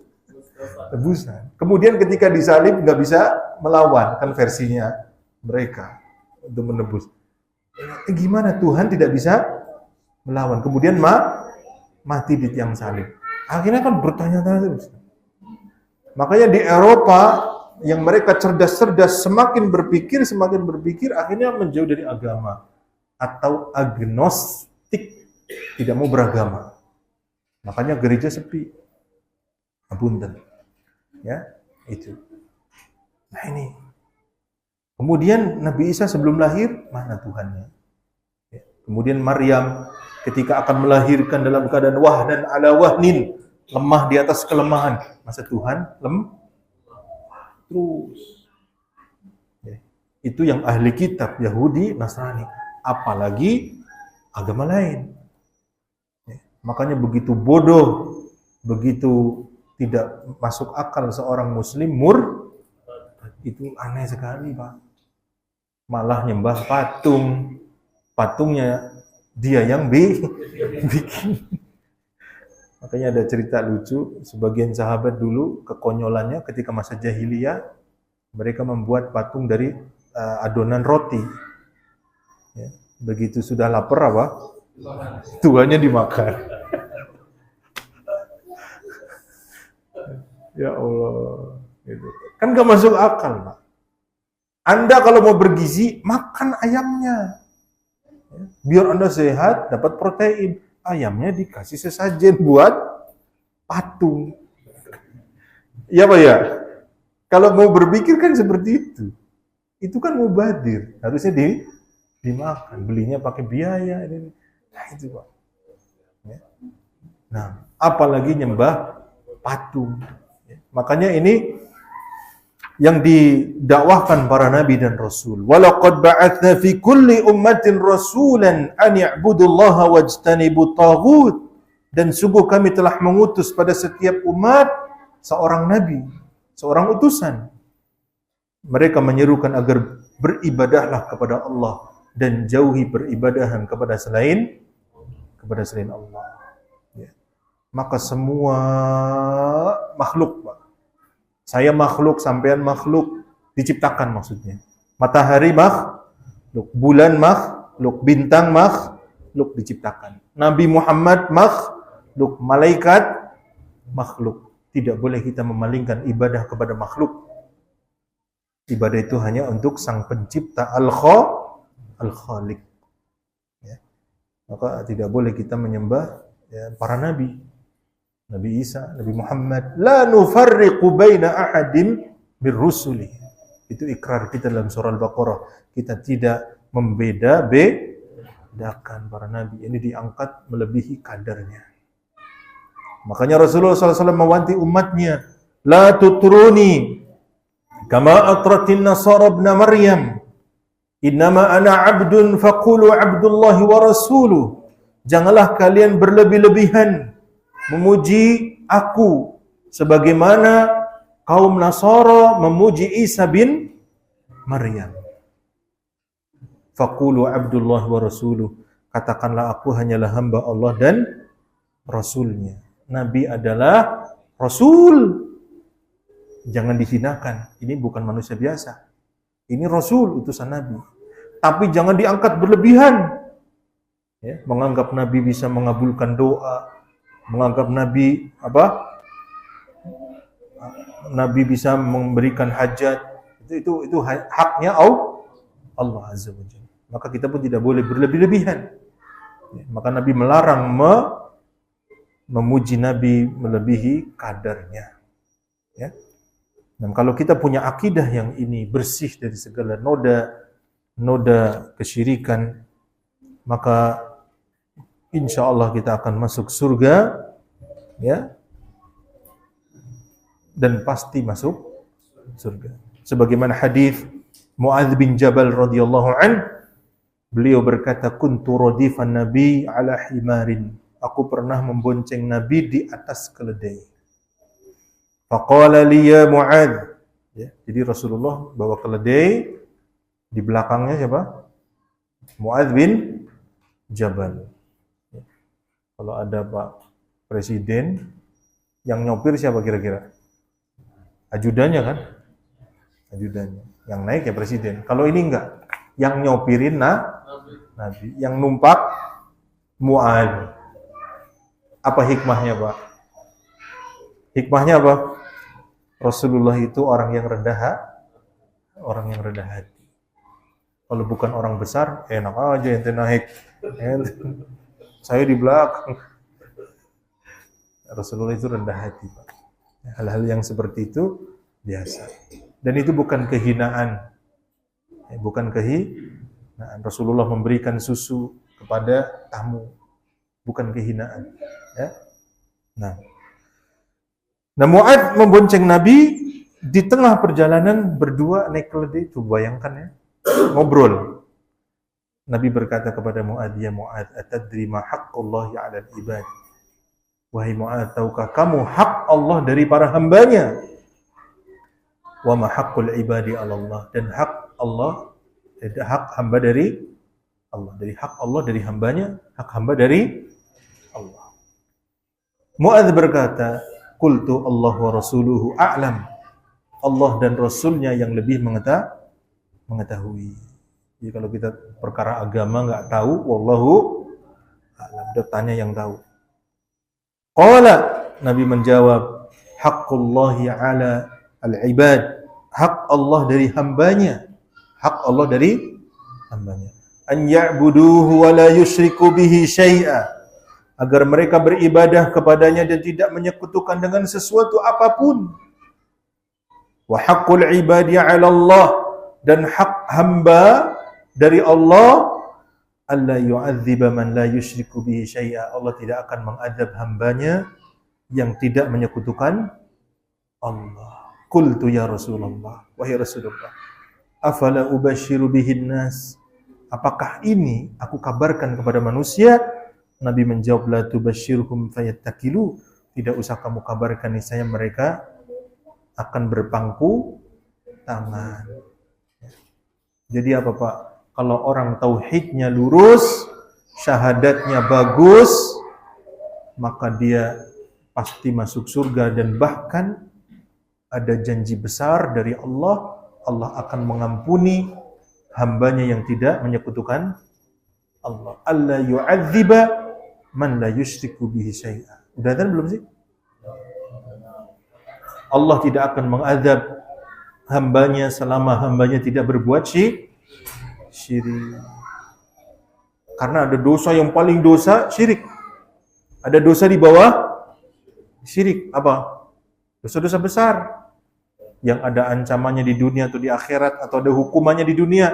A: Kemudian ketika disalib nggak bisa melawan, kan versinya mereka untuk menebus. Gimana Tuhan tidak bisa melawan? Kemudian mati di tiang salib. Akhirnya kan bertanya-tanya terus. Makanya di Eropa yang mereka cerdas-cerdas semakin berpikir, akhirnya menjauh dari agama atau agnostik, tidak mau beragama. Makanya gereja sepi. Apunten. Ya, itu. Nah ini. Kemudian Nabi Isa sebelum lahir, mana Tuhannya? Ya. Kemudian Maryam ketika akan melahirkan dalam keadaan wahnan ala wahnin, lemah di atas kelemahan. Masa Tuhan terus. Ya. Itu yang ahli kitab Yahudi, Nasrani. Apalagi agama lain. Ya. Makanya begitu bodoh, begitu tidak masuk akal seorang muslim itu aneh sekali, Pak. Malah nyembah patung. Patungnya dia yang bikin. Makanya ada cerita lucu, sebagian sahabat dulu kekonyolannya ketika masa jahiliyah, mereka membuat patung dari adonan roti. Ya. Begitu sudah lapar apa? Tuhannya dimakan. Ya Allah. Gitu. Kan gak masuk akal, Pak. Anda kalau mau bergizi, makan ayamnya. Biar Anda sehat, dapat protein. Ayamnya dikasih sesajen buat patung. Ya Pak ya? Kalau mau berpikir kan seperti itu. Itu kan mubadir. Harusnya dimakan. Belinya pakai biaya. Nah itu Pak. Nah, apalagi nyembah patung. Makanya ini yang didakwahkan para nabi dan rasul. Walaqad ba'atsna fi kulli ummatin rasulan an ya'budullaha wajtanibut taghut. Dan sungguh kami telah mengutus pada setiap umat seorang nabi, seorang utusan. Mereka menyerukan agar beribadahlah kepada Allah dan jauhi peribadahan kepada selain Allah. Ya. Maka semua makhluk, Pak. Saya makhluk, sampean makhluk, diciptakan maksudnya. Matahari makhluk, bulan makhluk, bintang makhluk diciptakan. Nabi Muhammad makhluk, malaikat makhluk. Tidak boleh kita memalingkan ibadah kepada makhluk. Ibadah itu hanya untuk Sang Pencipta Al-Khaliq. Ya. Maka tidak boleh kita menyembah para nabi. Nabi Isa, Nabi Muhammad, la nufarriqu baina ahadin mir rusuli. Itu ikrar kita dalam surah Al-Baqarah. Kita tidak membedakan para nabi. Ini diangkat melebihi kadarnya. Makanya Rasulullah SAW mewanti umatnya, la tutruni kama atratin nasara ibn Maryam. Innama ana abdun faqulu abdullahi wa rasuluh. Janganlah kalian berlebih-lebihan memuji aku sebagaimana kaum Nasara memuji Isa bin Maryam. Faqulu Abdullah wa rasuluh. Katakanlah aku hanyalah hamba Allah dan Rasulnya. Nabi adalah Rasul. Jangan dihinakan. Ini bukan manusia biasa. Ini Rasul, utusan Nabi. Tapi jangan diangkat berlebihan. Ya, menganggap Nabi bisa mengabulkan doa. Menganggap Nabi Nabi bisa memberikan hajat, itu haknya Allah Azza wa Jalla. Maka kita pun tidak boleh berlebih-lebihan. Maka Nabi melarang memuji Nabi melebihi kadarnya. Ya. Dan kalau kita punya akidah yang ini bersih dari segala noda kesyirikan, maka insya Allah kita akan masuk surga, ya, dan pasti masuk surga. Sebagaimana hadis Muadz bin Jabal radhiyallahu an, beliau berkata, kuntu radifan Nabi ala himarin. Aku pernah membonceng Nabi di atas keledai. Faqala li ya Muadz. Ya, jadi Rasulullah bawa keledai, di belakangnya siapa? Muadz bin Jabal. Kalau ada Pak Presiden, yang nyopir siapa kira-kira? Ajudannya kan? Ajudannya. Yang naik ya Presiden. Kalau ini enggak, yang nyopirin Nabi. Yang numpak Mu'adz. Apa hikmahnya, Pak? Hikmahnya apa? Rasulullah itu orang yang rendah hati. Kalau bukan orang besar, enak aja ente naik. Saya di belakang. Rasulullah itu rendah hati, Pak. Hal-hal yang seperti itu biasa. Dan itu bukan kehinaan. Bukan kehinaan. Rasulullah memberikan susu kepada tamu. Bukan kehinaan. Ya. Nah, Mu'adz membonceng Nabi di tengah perjalanan berdua naik keledai. Itu bayangkan ya, ngobrol. Nabi berkata kepada Mu'adz, "Ya Mu'adz, atadri ma haqqullahi 'alal ibad?" Wahai Mu'adz, tahukah kamu hak Allah dari para hambanya? Wa ma haqqul ibadi 'ala Allah, dan hak Allah, hak hamba dari Allah. Dari hak Allah dari hambanya, hak hamba dari Allah. Mu'adz berkata, "Qultu Allah wa rasuluhu a'lam." Allah dan Rasulnya yang lebih mengetahui. Jadi kalau kita perkara agama nggak tahu, wallahu a'lam, dia tanya yang tahu. Qala, Nabi menjawab, "Haqqullahi 'ala al-ibad." Hak Allah dari hambanya. Hak Allah dari hambanya. An ya'buduhu wa la yusyriku bihi syai'a. Agar mereka beribadah kepadanya dan tidak menyekutukan dengan sesuatu apapun. Wa haqqul ibadi 'ala Allah, dan hak hamba dari Allah, alla yu'adziba man la yusyriku bihi syai'a. Allah tidak akan mengazab hambanya yang tidak menyekutukan Allah. Qultu ya Rasulullah, wahai Rasulullah, afala ubasyiru bihin nas? Apakah ini aku kabarkan kepada manusia? Nabi menjawab, la tubasyirhum fayattakilu. Tidak usah kamu kabarkan, niscaya mereka akan berpangku tangan. Jadi apa, Pak? Kalau orang tauhidnya lurus, syahadatnya bagus, maka dia pasti masuk surga, dan bahkan ada janji besar dari Allah, Allah akan mengampuni hambanya yang tidak menyekutukan Allah. Alla yu'adziba man la yusyriku bihi syai'a. Udah kan belum sih? Allah tidak akan mengazab hambanya selama hambanya tidak berbuat syirik. Karena ada dosa yang paling dosa, syirik. Ada dosa di bawah syirik. Apa? Dosa-dosa besar yang ada ancamannya di dunia atau di akhirat, atau ada hukumannya di dunia.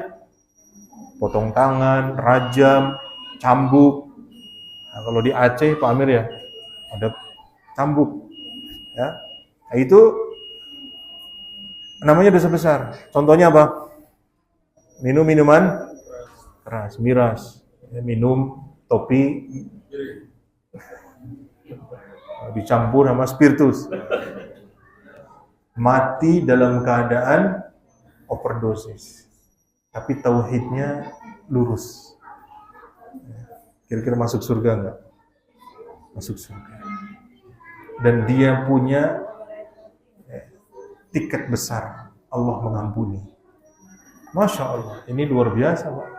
A: Potong tangan, rajam, cambuk. Nah, kalau di Aceh, Pak Amir ya, ada cambuk. Ya. Nah, itu namanya dosa besar. Contohnya apa? Minum minuman keras, miras. Minum topi dicampur sama spiritus. Mati dalam keadaan overdosis. Tapi tauhidnya lurus. Kira-kira masuk surga enggak? Masuk surga. Dan dia punya tiket besar, Allah mengampuni. Masya Allah, ini luar biasa, Pak.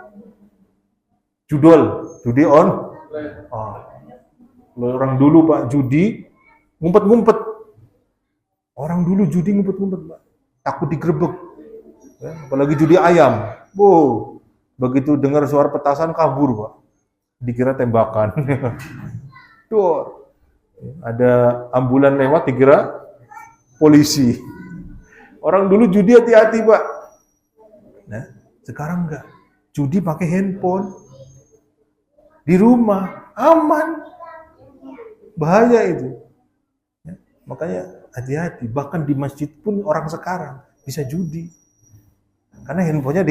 A: Judi on. Orang dulu, Pak, judi ngumpet-ngumpet. Orang dulu judi ngumpet-ngumpet, Pak. Takut digerebek. Ya, apalagi judi ayam. Wow, begitu dengar suara petasan kabur, Pak. Dikira tembakan. Tuh, ada ambulan lewat dikira polisi. Orang dulu judi hati-hati, Pak. Nah, sekarang enggak. Judi pakai handphone. Di rumah, aman. Bahaya itu. Ya, makanya hati-hati. Bahkan di masjid pun orang sekarang bisa judi. Karena handphonenya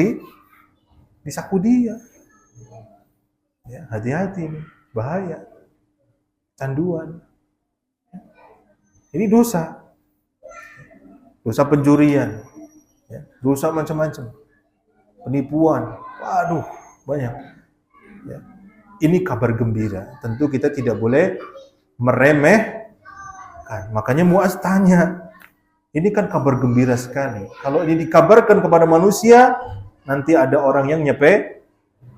A: di saku dia. Ya, hati-hati ini, bahaya. Canduan. Ini dosa. Dosa pencurian. Ya, dosa macam-macam. Penipuan. Waduh, banyak. Ya. Ini kabar gembira. Tentu kita tidak boleh meremehkan. Makanya Mu'adz tanya. Ini kan kabar gembira sekali. Kalau ini dikabarkan kepada manusia, nanti ada orang yang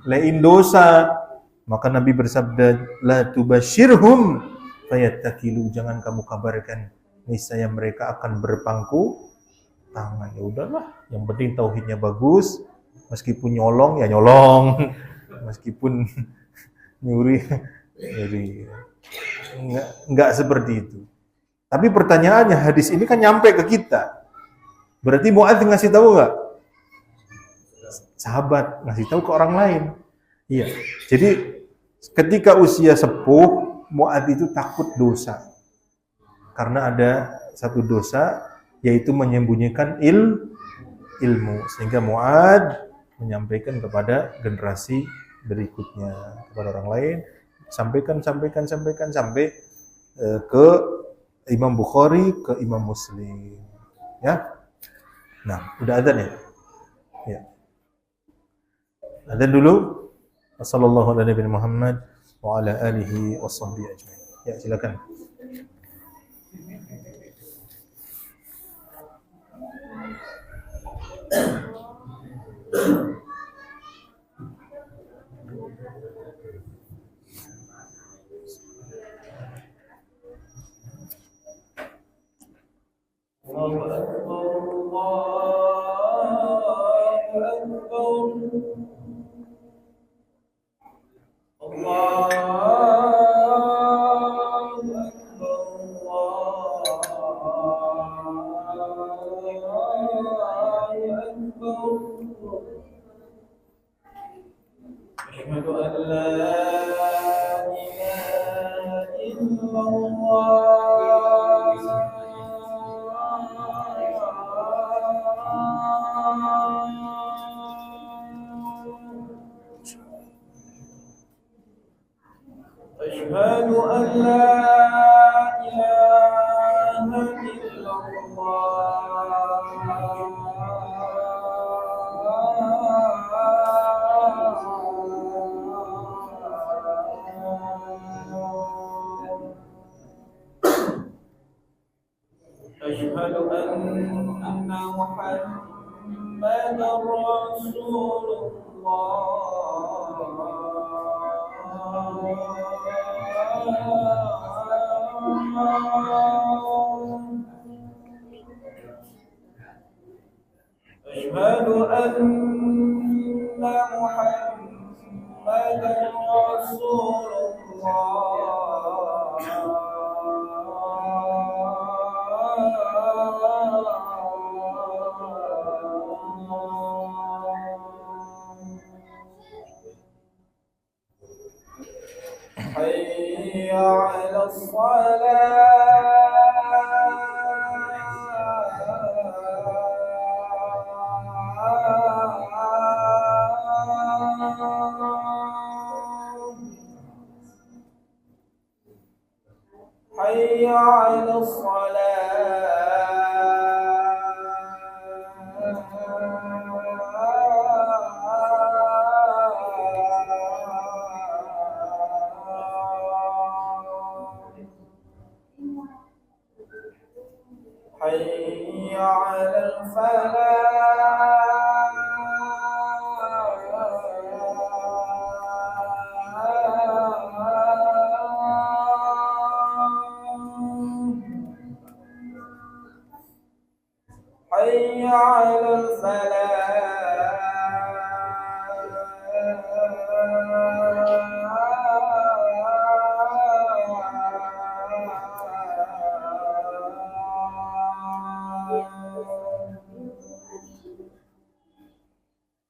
A: lain dosa. Maka Nabi bersabda, la tubashirhum fayattakilu, jangan kamu kabarkan, niscaya mereka akan berpangku tangan. Ya udahlah, yang penting tauhidnya bagus, meskipun nyolong ya nyolong, meskipun nyuri. Jadi enggak seperti itu. Tapi pertanyaannya, hadis ini kan nyampe ke kita. Berarti Mu'adz ngasih tahu enggak? Sahabat ngasih tahu ke orang lain. Iya. Jadi ketika usia sepuh, Mu'adz itu takut dosa. Karena ada satu dosa, yaitu menyembunyikan ilmu. Sehingga Mu'adz menyampaikan kepada generasi berikutnya, kepada orang lain, sampaikan sampai ke Imam Bukhari, ke Imam Muslim. Ya. Nah, udah adzan ya? Ya. Adzan dulu. Wassallallahu ala nabiyina Muhammad wa ala alihi washabbihi ajmain. Ya, silakan.
B: Allahu Akbar, Asyhadu an la ilaha illallah. أشهد أن لا إله إلا الله. أشهد أن محمدا رسول أشهد أن محمدا رسول حي على الصلاة حي على حي على الفلاح حي على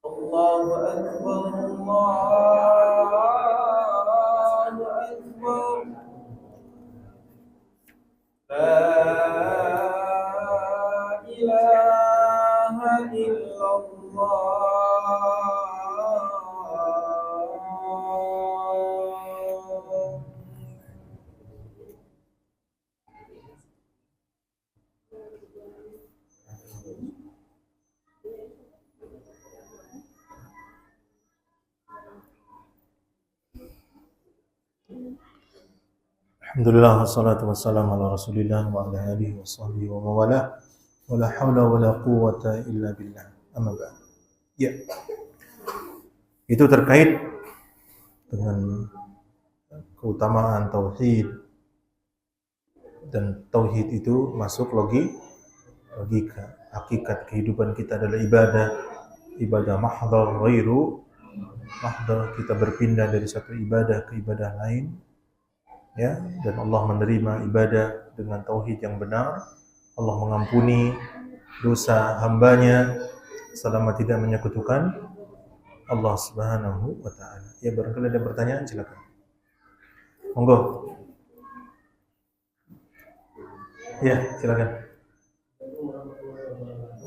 B: الله أكبر الله أكبر لا إله إلا الله.
A: Alhamdulillah wassalatu wassalamu ala Rasulillah wa ala alihi washabbihi wa mawalah. Wala haula wala quwwata illa billah. Amma ba'd. Ya. Itu terkait dengan keutamaan tauhid, dan tauhid itu masuk logika. Hakikat kehidupan kita adalah ibadah mahdhah, ghairu mahdhah. Kita berpindah dari satu ibadah ke ibadah lain, ya, dan Allah menerima ibadah dengan tauhid yang benar. Allah mengampuni dosa hambanya selama tidak menyekutukan Allah Subhanahu wa ta'ala. Ya, barangkali ada pertanyaan, silakan. Monggo. Ya, silakan.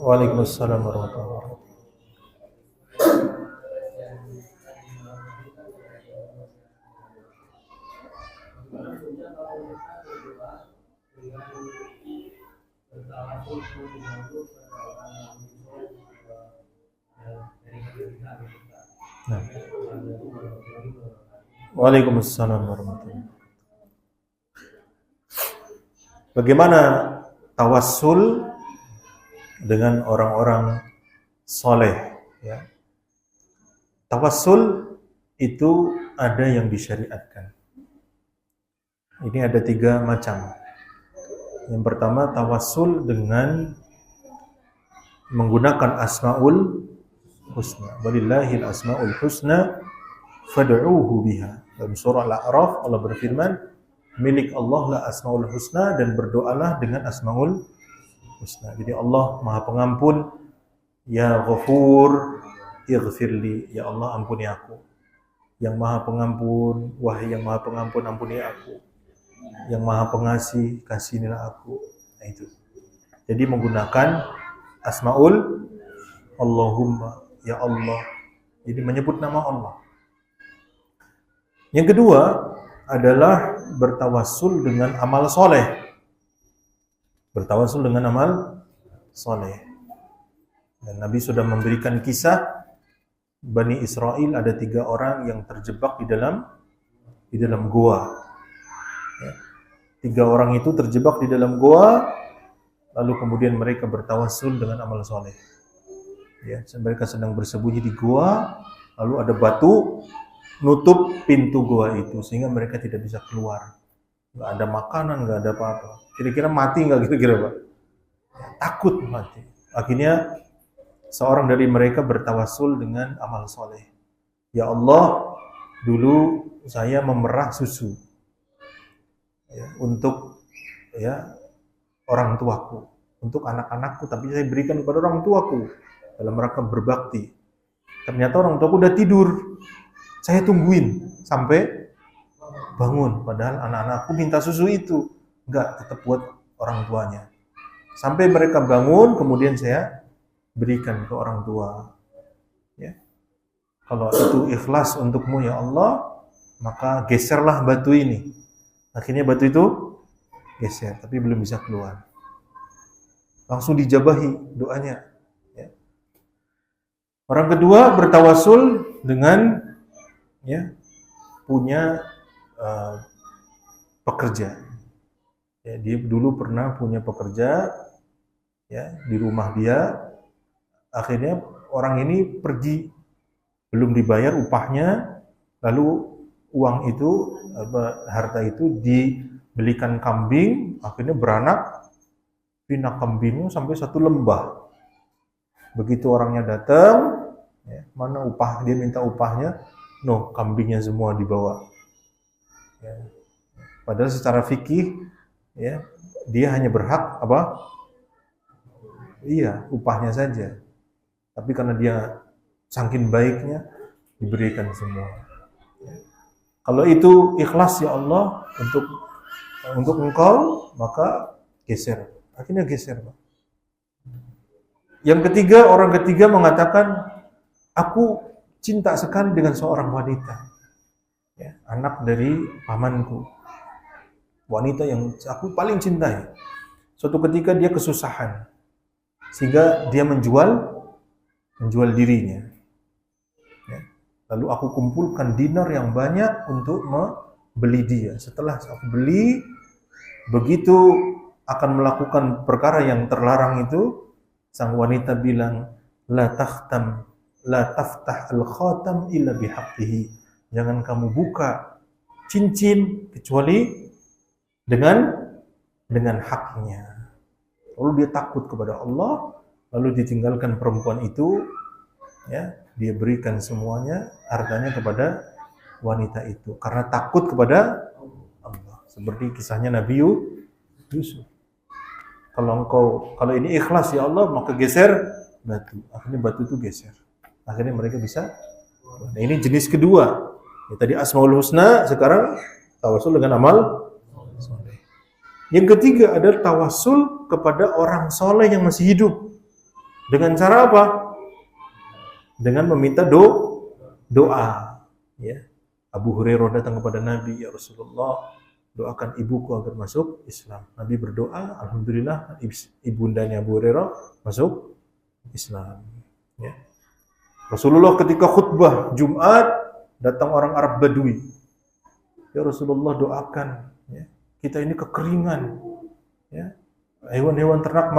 A: Waalaikumsalam warahmatullahi wabarakatuh. Nah. Waalaikumsalam warahmatullahi wabarakatuh. Bagaimana tawassul dengan orang-orang soleh? Ya. Tawassul itu ada yang disyariatkan. Ini ada 3 macam. Yang pertama, tawassul dengan menggunakan asmaul husna. Walillahil asmaul husna fad'uuhu biha. Dalam surah Al-A'raf Allah berfirman, milik Allah lah asmaul husna, dan berdoalah dengan asmaul husna. Jadi Allah Maha Pengampun, ya Ghafur ighfirli, ya Allah ampuni aku. Yang Maha Pengampun, wahai yang Maha Pengampun, ampuni aku. Yang Maha Pengasih, kasihanilah aku. Nah itu. Jadi menggunakan asmaul Allahumma, ya Allah. Jadi menyebut nama Allah. Yang kedua adalah bertawassul dengan amal soleh. Bertawassul dengan amal soleh. Dan Nabi sudah memberikan kisah Bani Israel, ada 3 orang yang terjebak di dalam goa. Ya. 3 orang itu terjebak di dalam goa, lalu kemudian mereka bertawassul dengan amal soleh. Ya, mereka sedang bersembunyi di goa, lalu ada batu nutup pintu goa itu sehingga mereka tidak bisa keluar. Nggak ada makanan, nggak ada apa-apa. Kira-kira mati nggak kira-kira, Pak? Ya, takut mati. Akhirnya seorang dari mereka bertawassul dengan amal soleh. Ya Allah, dulu saya memerah susu ya, untuk orang tuaku, untuk anak-anakku, tapi saya berikan kepada orang tuaku dalam rangka berbakti. Ternyata orang tuaku udah tidur. Saya tungguin sampai bangun, padahal anak-anakku minta susu itu. Enggak, tetap buat orang tuanya. Sampai mereka bangun, kemudian saya berikan ke orang tua. Ya. Kalau itu ikhlas untukmu ya Allah, maka geserlah batu ini. Akhirnya batu itu geser, tapi belum bisa keluar. Langsung dijabahi doanya. Ya. Orang kedua bertawassul dengan punya pekerja. Ya, dia dulu pernah punya pekerja ya di rumah dia. Akhirnya orang ini pergi, belum dibayar upahnya, lalu uang itu, harta itu dibelikan kambing, akhirnya beranak, pinak kambingnya sampai 1 lembah. Begitu orangnya datang, ya, mana upah, dia minta upahnya, no, kambingnya semua dibawa. Ya. Padahal secara fikih, ya, dia hanya berhak apa? Iya, upahnya saja. Tapi karena dia saking baiknya, diberikan semua. Ya. Kalau itu ikhlas ya Allah untuk engkau, maka geser. Akhirnya geser, Pak. Yang ketiga, orang ketiga mengatakan, aku cinta sekali dengan seorang wanita, ya, anak dari pamanku, wanita yang aku paling cintai. Suatu ketika dia kesusahan, sehingga dia menjual dirinya. Ya. Lalu aku kumpulkan dinar yang banyak untuk membeli dia. Setelah aku beli, begitu akan melakukan perkara yang terlarang itu, sang wanita bilang, la takhtam La taftah al-khatam illa bihaqqihi. Jangan kamu buka cincin kecuali dengan haknya. Lalu dia takut kepada Allah, lalu ditinggalkan perempuan itu, ya, dia berikan semuanya hartanya kepada wanita itu karena takut kepada Allah. Seperti kisahnya Nabi Yusuf. Kalau ini ikhlas ya Allah, maka geser batu. Akhirnya batu itu geser. Akhirnya mereka bisa. Nah, ini jenis kedua. Ya, tadi Asmaul Husna, sekarang tawasul dengan amal soleh. Yang ketiga adalah tawasul kepada orang soleh yang masih hidup. Dengan cara apa? Dengan meminta doa. Ya. Abu Hurairah datang kepada Nabi, ya Rasulullah, doakan ibuku agar masuk Islam. Nabi berdoa, alhamdulillah ibundanya Abu Hurairah masuk Islam. Ya. Rasulullah ketika khutbah Jumat, datang orang Arab Badui. Ya Rasulullah, doakan, ya, kita ini kekeringan, ya, hewan-hewan ternak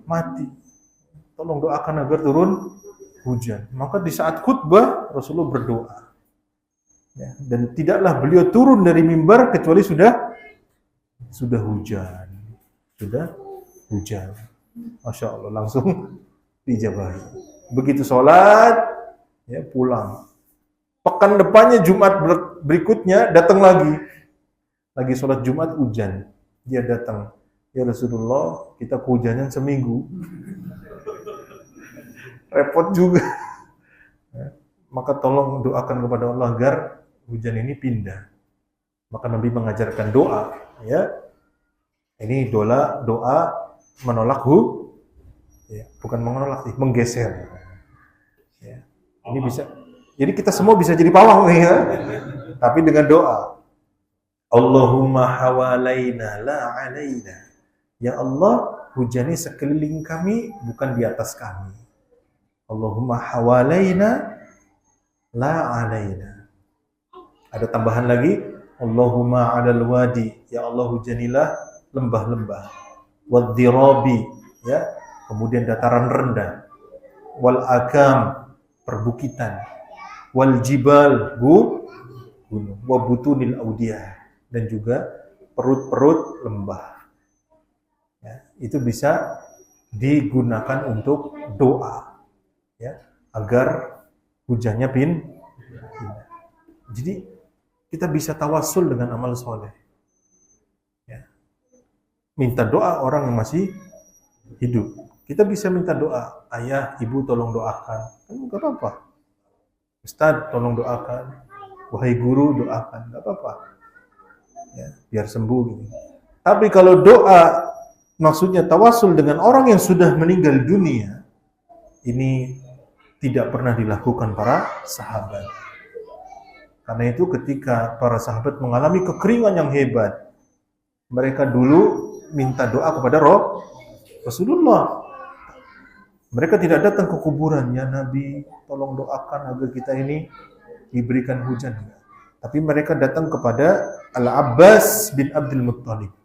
A: mati. Tolong doakan agar turun hujan. Maka di saat khutbah Rasulullah berdoa. Ya, dan tidaklah beliau turun dari mimbar kecuali sudah hujan. Sudah hujan. Masya Allah, langsung dijabahi. Begitu sholat, ya, pulang. Pekan depannya Jumat berikutnya datang lagi sholat Jumat hujan. Dia datang, ya Rasulullah, kita kehujanan seminggu. Repot juga. Ya, maka tolong doakan kepada Allah agar hujan ini pindah. Maka Nabi mengajarkan doa, ya. Ini doa menolak ya, bukan menolak sih, menggeser. Ya. Ini bisa. Jadi kita semua bisa jadi pawang nih, ya. Tapi dengan doa. Allahumma hawalaina la alaina. Ya Allah, hujani sekeliling kami, bukan di atas kami. Allahumma hawalaina la alaina. Ada tambahan lagi, Allahumma 'alal wadi, ya Allah hujanilah lembah-lembah. Wadh-dhirabi, ya, kemudian dataran rendah. Wal akam, perbukitan. Wal jibal, gunung. Wa butunil audiyah, dan juga perut-perut lembah. Ya, itu bisa digunakan untuk doa, ya, agar hujannya pindah. Jadi kita bisa tawasul dengan amal soleh. Ya. Minta doa orang yang masih hidup. Kita bisa minta doa, ayah, ibu tolong doakan. Enggak apa-apa. Ustaz tolong doakan. Wahai guru doakan. Enggak apa-apa. Ya, biar sembuh gitu. Tapi kalau doa maksudnya tawasul dengan orang yang sudah meninggal dunia, ini tidak pernah dilakukan para sahabat. Karena itu ketika para sahabat mengalami kekeringan yang hebat, mereka dulu minta doa kepada Rasulullah. Mereka tidak datang ke kuburan, ya Nabi, tolong doakan agar kita ini diberikan hujan. Tapi mereka datang kepada Al-Abbas bin Abdul Muttalib,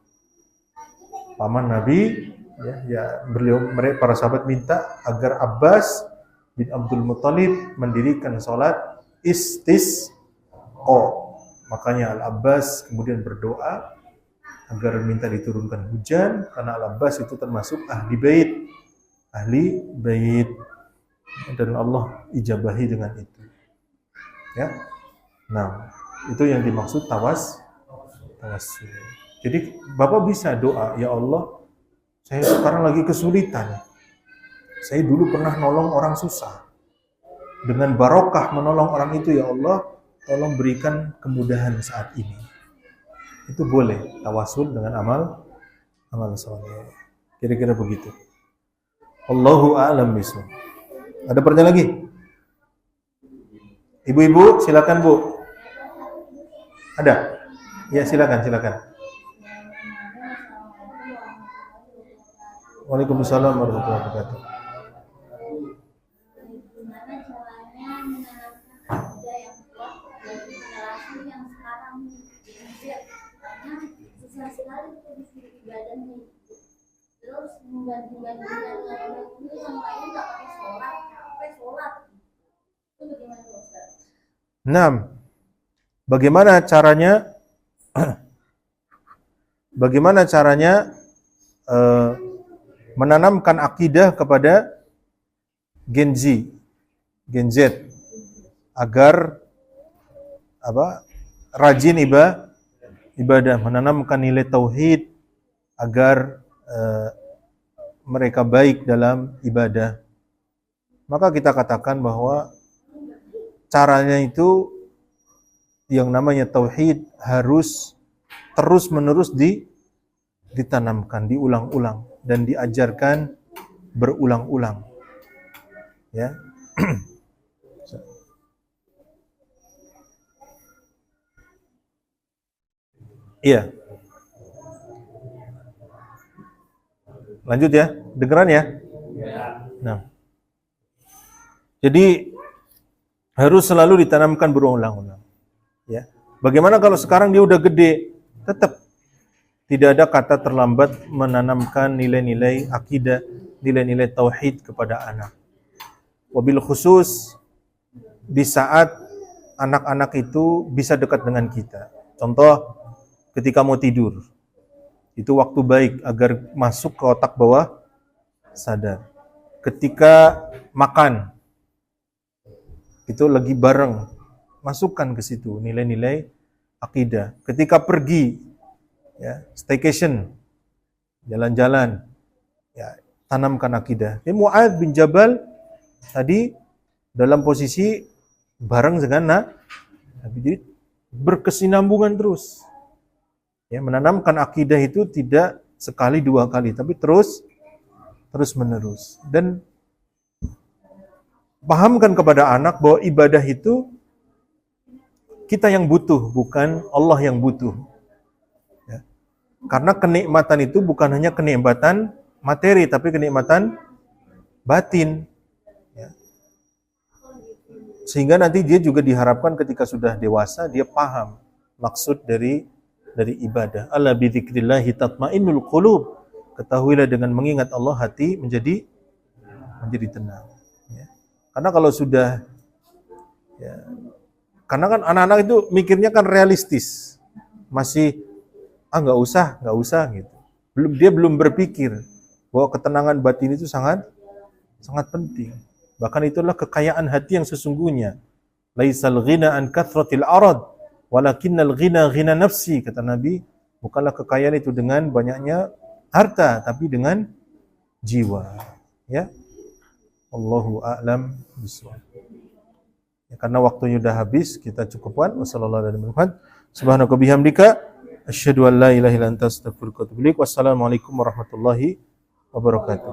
A: paman Nabi. Mereka para sahabat minta agar Abbas bin Abdul Muttalib mendirikan salat istisqa. Makanya Al-Abbas kemudian berdoa agar minta diturunkan hujan, karena Al-Abbas itu termasuk ahli bait, dan Allah ijabahi dengan itu. Ya. Nah, itu yang dimaksud tawasul. Jadi Bapak bisa doa, ya Allah, saya sekarang lagi kesulitan. Saya dulu pernah nolong orang susah. Dengan barokah menolong orang itu, ya Allah, tolong berikan kemudahan saat ini. Itu boleh tawasul dengan amal soleh. Kira-kira begitu. Allahu a'lam bishawab. Ada pertanyaan lagi? Ibu-ibu, silakan Bu. Ada? Ya, silakan. Waalaikumsalam warahmatullahi wabarakatuh.
C: Terus membanding-bandingkan dengan yang lain nggak pakai sholat,
A: Nah, bagaimana caranya? Bagaimana caranya menanamkan akidah kepada Gen Z agar rajin ibadah, menanamkan nilai tauhid agar mereka baik dalam ibadah. Maka kita katakan bahwa caranya itu yang namanya tauhid harus terus-menerus ditanamkan, diulang-ulang dan diajarkan berulang-ulang. Ya. Iya. Lanjut ya, dengeran ya. Nah. Jadi harus selalu ditanamkan berulang-ulang. Ya. Bagaimana kalau sekarang dia udah gede? Tetap tidak ada kata terlambat menanamkan nilai-nilai akidah, nilai-nilai tauhid kepada anak. Wabil khusus di saat anak-anak itu bisa dekat dengan kita. Contoh, ketika mau tidur. Itu waktu baik agar masuk ke otak bawah sadar. Ketika makan, itu lagi bareng, masukkan ke situ nilai-nilai akidah. Ketika pergi, ya, staycation, jalan-jalan, ya, tanamkan akidah. Ini Mu'adz bin Jabal tadi dalam posisi bareng dengan Nabi, jadi berkesinambungan terus. Ya, menanamkan akidah itu tidak sekali dua kali, tapi terus menerus. Dan pahamkan kepada anak bahwa ibadah itu kita yang butuh, bukan Allah yang butuh. Ya. Karena kenikmatan itu bukan hanya kenikmatan materi, tapi kenikmatan batin. Ya. Sehingga nanti dia juga diharapkan ketika sudah dewasa, dia paham maksud dari ibadah. Ala bi dzikrillahi tatmainnul qulub. Ketahuilah dengan mengingat Allah hati menjadi tenang. Ya. Karena kalau sudah, ya, karena kan anak-anak itu mikirnya kan realistis, masih nggak usah gitu. Dia belum berpikir bahwa ketenangan batin itu sangat penting. Bahkan itulah kekayaan hati yang sesungguhnya. Laisal ghina an kathratil arad, walakinnal ghina ghina nafsi, kata Nabi. Bukanlah kekayaan itu dengan banyaknya harta, tapi dengan jiwa. Ya. Allahu a'lam bishawab. Ya, karena waktunya sudah habis, kita cukupkan. Wassalamualaikum warahmatullahi wabarakatuh.